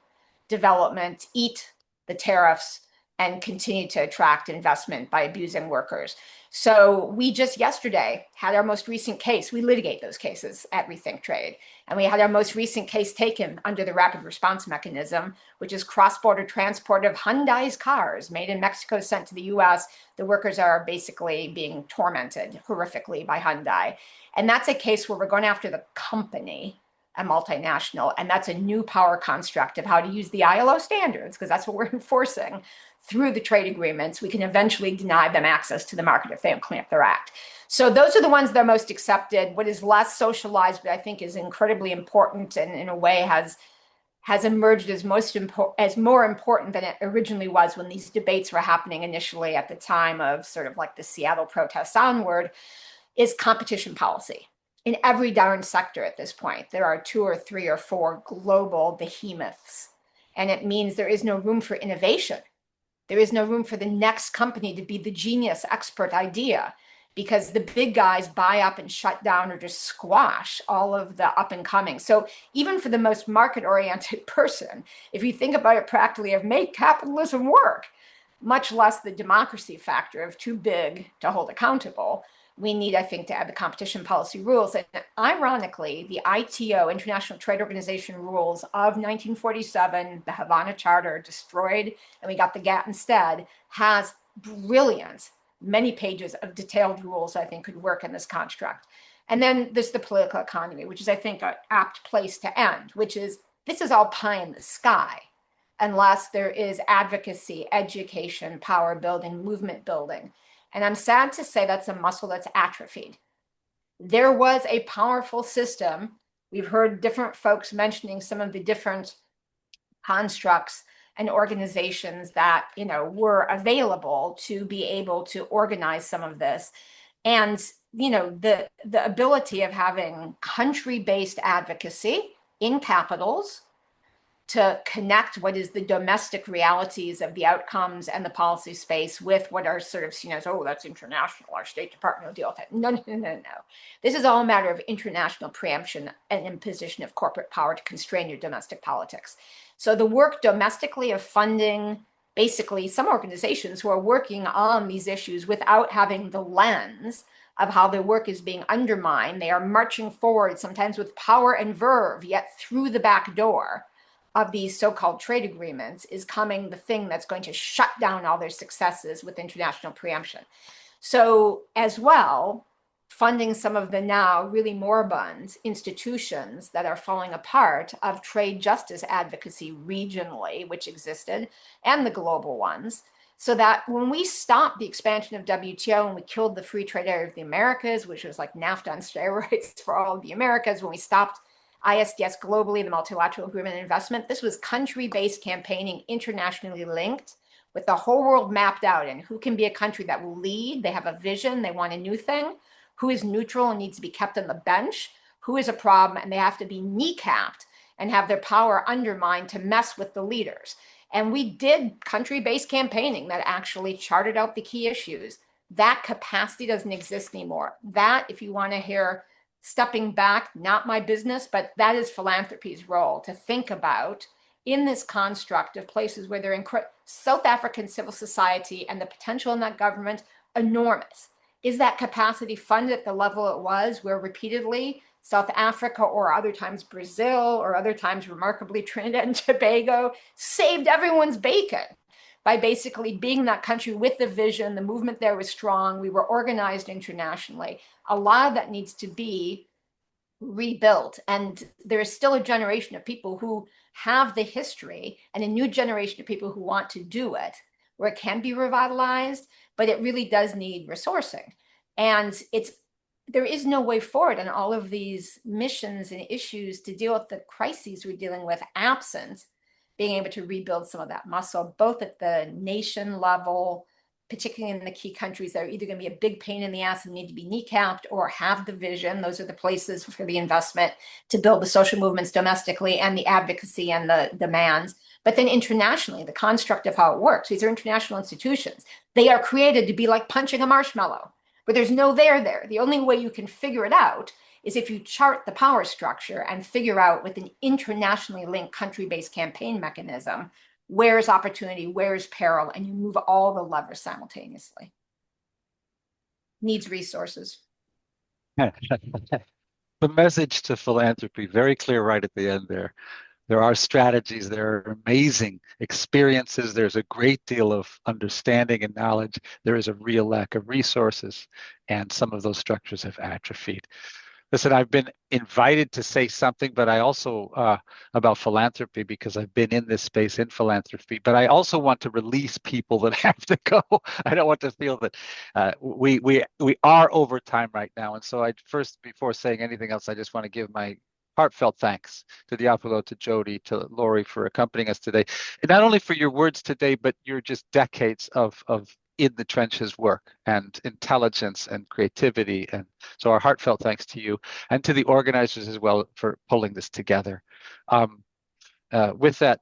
development, eat the tariffs, and continue to attract investment by abusing workers. So we just yesterday had our most recent case. We litigate those cases at Rethink Trade. And we had our most recent case taken under the rapid response mechanism, which is cross-border transport of Hyundai's cars made in Mexico, sent to the US. The workers are basically being tormented horrifically by Hyundai. And that's a case where we're going after the company, a multinational, and that's a new power construct of how to use the ILO standards, because that's what we're enforcing through the trade agreements. We can eventually deny them access to the market if they don't clean up their act. So those are the ones that are most accepted. What is less socialized, but I think is incredibly important and in a way has emerged as more important than it originally was when these debates were happening initially at the time of sort of like the Seattle protests onward, is competition policy. In every darn sector at this point, there are 2 or 3 or 4 global behemoths, and it means there is no room for innovation. There is no room for the next company to be the genius expert idea, because the big guys buy up and shut down or just squash all of the up and coming. So even for the most market-oriented person, if you think about it practically, of make capitalism work, much less the democracy factor of too big to hold accountable, we need, I think, to add the competition policy rules. And ironically, the ITO, International Trade Organization rules of 1947, the Havana Charter, destroyed, and we got the GATT instead, has brilliant, many pages of detailed rules I think could work in this construct. And then there's the political economy, which is, I think, an apt place to end, which is, this is all pie in the sky unless there is advocacy, education, power building, movement building. And I'm sad to say that's a muscle that's atrophied. There was a powerful system. We've heard different folks mentioning some of the different constructs and organizations that, you know, were available to be able to organize some of this. And, you know, the ability of having country-based advocacy in capitals to connect what is the domestic realities of the outcomes and the policy space with what are sort of seen as, oh, that's international, our State Department will deal with it. No. This is all a matter of international preemption and imposition of corporate power to constrain your domestic politics. So the work domestically of funding basically some organizations who are working on these issues without having the lens of how their work is being undermined. They are marching forward, sometimes with power and verve, yet through the back door of these so-called trade agreements is coming the thing that's going to shut down all their successes with international preemption. So as well, funding some of the now really moribund institutions that are falling apart of trade justice advocacy regionally, which existed, and the global ones, so that when we stopped the expansion of WTO and we killed the free trade area of the Americas, which was like NAFTA on steroids for all of the Americas, when we stopped ISDS globally, the multilateral agreement and investment, this was country-based campaigning, internationally linked, with the whole world mapped out, and who can be a country that will lead. They have a vision, they want a new thing, who is neutral and needs to be kept on the bench, who is a problem, and they have to be kneecapped and have their power undermined to mess with the leaders. And we did country-based campaigning that actually charted out the key issues. That capacity doesn't exist anymore. That, if you want to hear stepping back, not my business, but that is philanthropy's role, to think about in this construct of places where they're South African civil society and the potential in that government, enormous. Is that capacity funded at the level it was, where repeatedly South Africa, or other times Brazil, or other times remarkably Trinidad and Tobago, saved everyone's bacon by basically being that country with the vision? The movement there was strong. We were organized internationally. A lot of that needs to be rebuilt. And there is still a generation of people who have the history, and a new generation of people who want to do it, where it can be revitalized, but it really does need resourcing. And there is no way forward on all of these missions and issues to deal with the crises we're dealing with, absent being able to rebuild some of that muscle, both at the nation level, particularly in the key countries that are either going to be a big pain in the ass and need to be kneecapped, or have the vision. Those are the places for the investment to build the social movements domestically, and the advocacy and the demands. But then internationally, the construct of how it works. These are international institutions. They are created to be like punching a marshmallow, where there's no there there. The only way you can figure it out is if you chart the power structure and figure out with an internationally linked country-based campaign mechanism, where is opportunity, where is peril, and you move all the levers simultaneously. Needs resources. The message to philanthropy, very clear right at the end there. There are strategies, there are amazing experiences, there's a great deal of understanding and knowledge. There is a real lack of resources, and some of those structures have atrophied. Listen, I've been invited to say something, but I also about philanthropy, because I've been in this space in philanthropy, but I also want to release people that have to go. I don't want to feel that we are over time right now. And so before saying anything else, I just want to give my heartfelt thanks to Diapolo, to Jody, to Lori for accompanying us today. And not only for your words today, but your just decades of in the trenches work and intelligence and creativity. And so our heartfelt thanks to you and to the organizers as well for pulling this together. With that,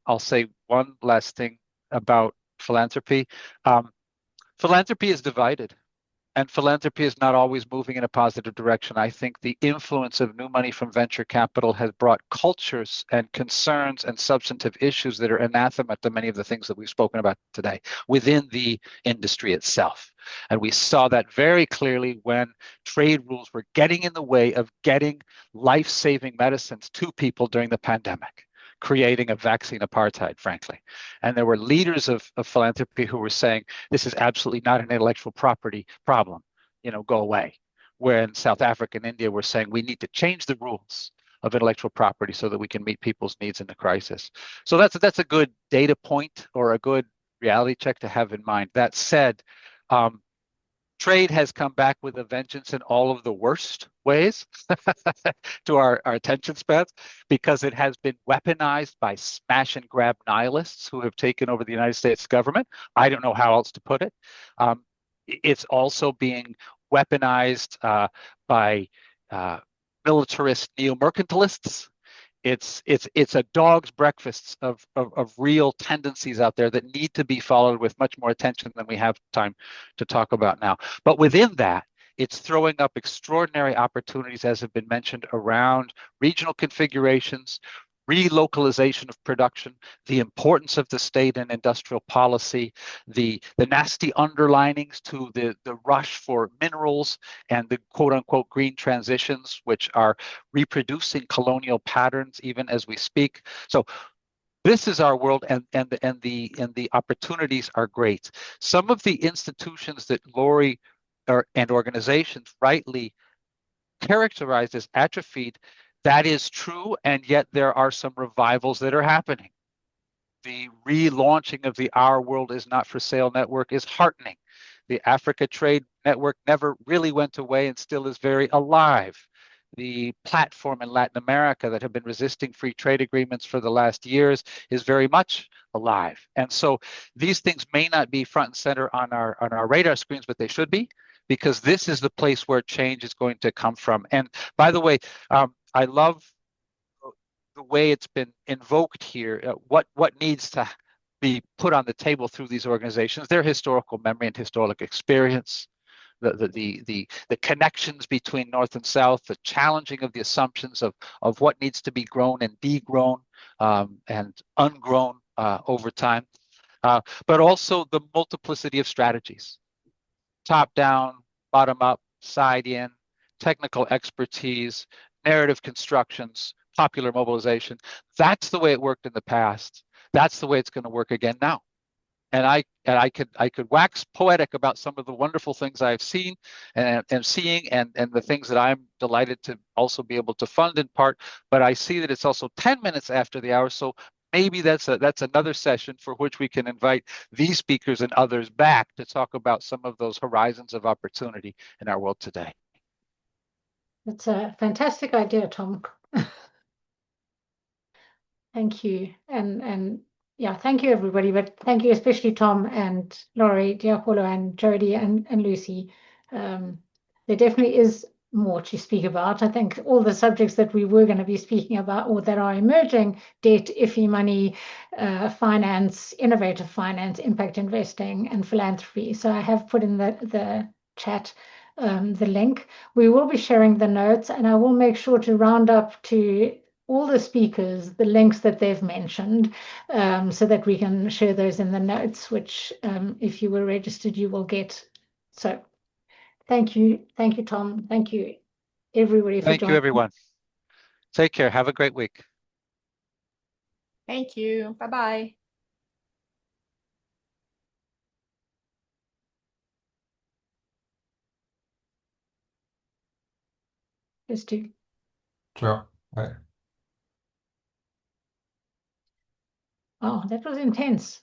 I'll say one last thing about philanthropy. Philanthropy is divided. And philanthropy is not always moving in a positive direction. I think the influence of new money from venture capital has brought cultures and concerns and substantive issues that are anathema to many of the things that we've spoken about today within the industry itself. And we saw that very clearly when trade rules were getting in the way of getting life-saving medicines to people during the pandemic, creating a vaccine apartheid, frankly. And there were leaders of philanthropy who were saying, this is absolutely not an intellectual property problem, go away. Where in South Africa and India, we're saying we need to change the rules of intellectual property so that we can meet people's needs in the crisis. So that's a good data point or a good reality check to have in mind. That said, trade has come back with a vengeance in all of the worst ways to our attention spans, because it has been weaponized by smash and grab nihilists who have taken over the United States government. I don't know how else to put it. It's also being weaponized by militarist neo-mercantilists. It's a dog's breakfast of real tendencies out there that need to be followed with much more attention than we have time to talk about now. But within that, it's throwing up extraordinary opportunities, as have been mentioned, around regional configurations, relocalization of production, the importance of the state and industrial policy, the nasty underlinings to the rush for minerals and the quote unquote green transitions, which are reproducing colonial patterns even as we speak. So this is our world, and the opportunities are great. Some of the institutions that Lori and organizations rightly characterized as atrophied, that is true, and yet there are some revivals that are happening. The relaunching of the Our World Is Not For Sale network is heartening. The Africa Trade Network never really went away and still is very alive. The platform in Latin America that have been resisting free trade agreements for the last years is very much alive. And so these things may not be front and center on our radar screens, but they should be, because this is the place where change is going to come from. And by the way, I love the way it's been invoked here. What needs to be put on the table through these organizations? Their historical memory and historical experience, the connections between North and South, the challenging of the assumptions of what needs to be grown and degrown and ungrown over time, but also the multiplicity of strategies, top down, bottom up, side in, technical expertise, narrative constructions, popular mobilization. That's the way it worked in the past. That's the way it's going to work again now. And I could wax poetic about some of the wonderful things I've seen and seeing and the things that I'm delighted to also be able to fund in part. But I see that it's also 10 minutes after the hour. So maybe that's another session for which we can invite these speakers and others back to talk about some of those horizons of opportunity in our world today. That's a fantastic idea, Tom. Thank you. And yeah, thank you, everybody. But thank you especially Tom and Lori, Diapolo and Jody and Lucy. There definitely is more to speak about. I think all the subjects that we were going to be speaking about or that are emerging, debt, IFI money, finance, innovative finance, impact investing, and philanthropy. So I have put in the chat the link. We will be sharing the notes, and I will make sure to round up to all the speakers the links that they've mentioned, so that we can share those in the notes, which if you were registered, you will get. So thank you, Tom. Thank you, everybody, for Thank you, joining. everyone. Take care. Have a great week. Thank you. Bye-bye. Just to. Ciao. Bye. Oh, that was intense.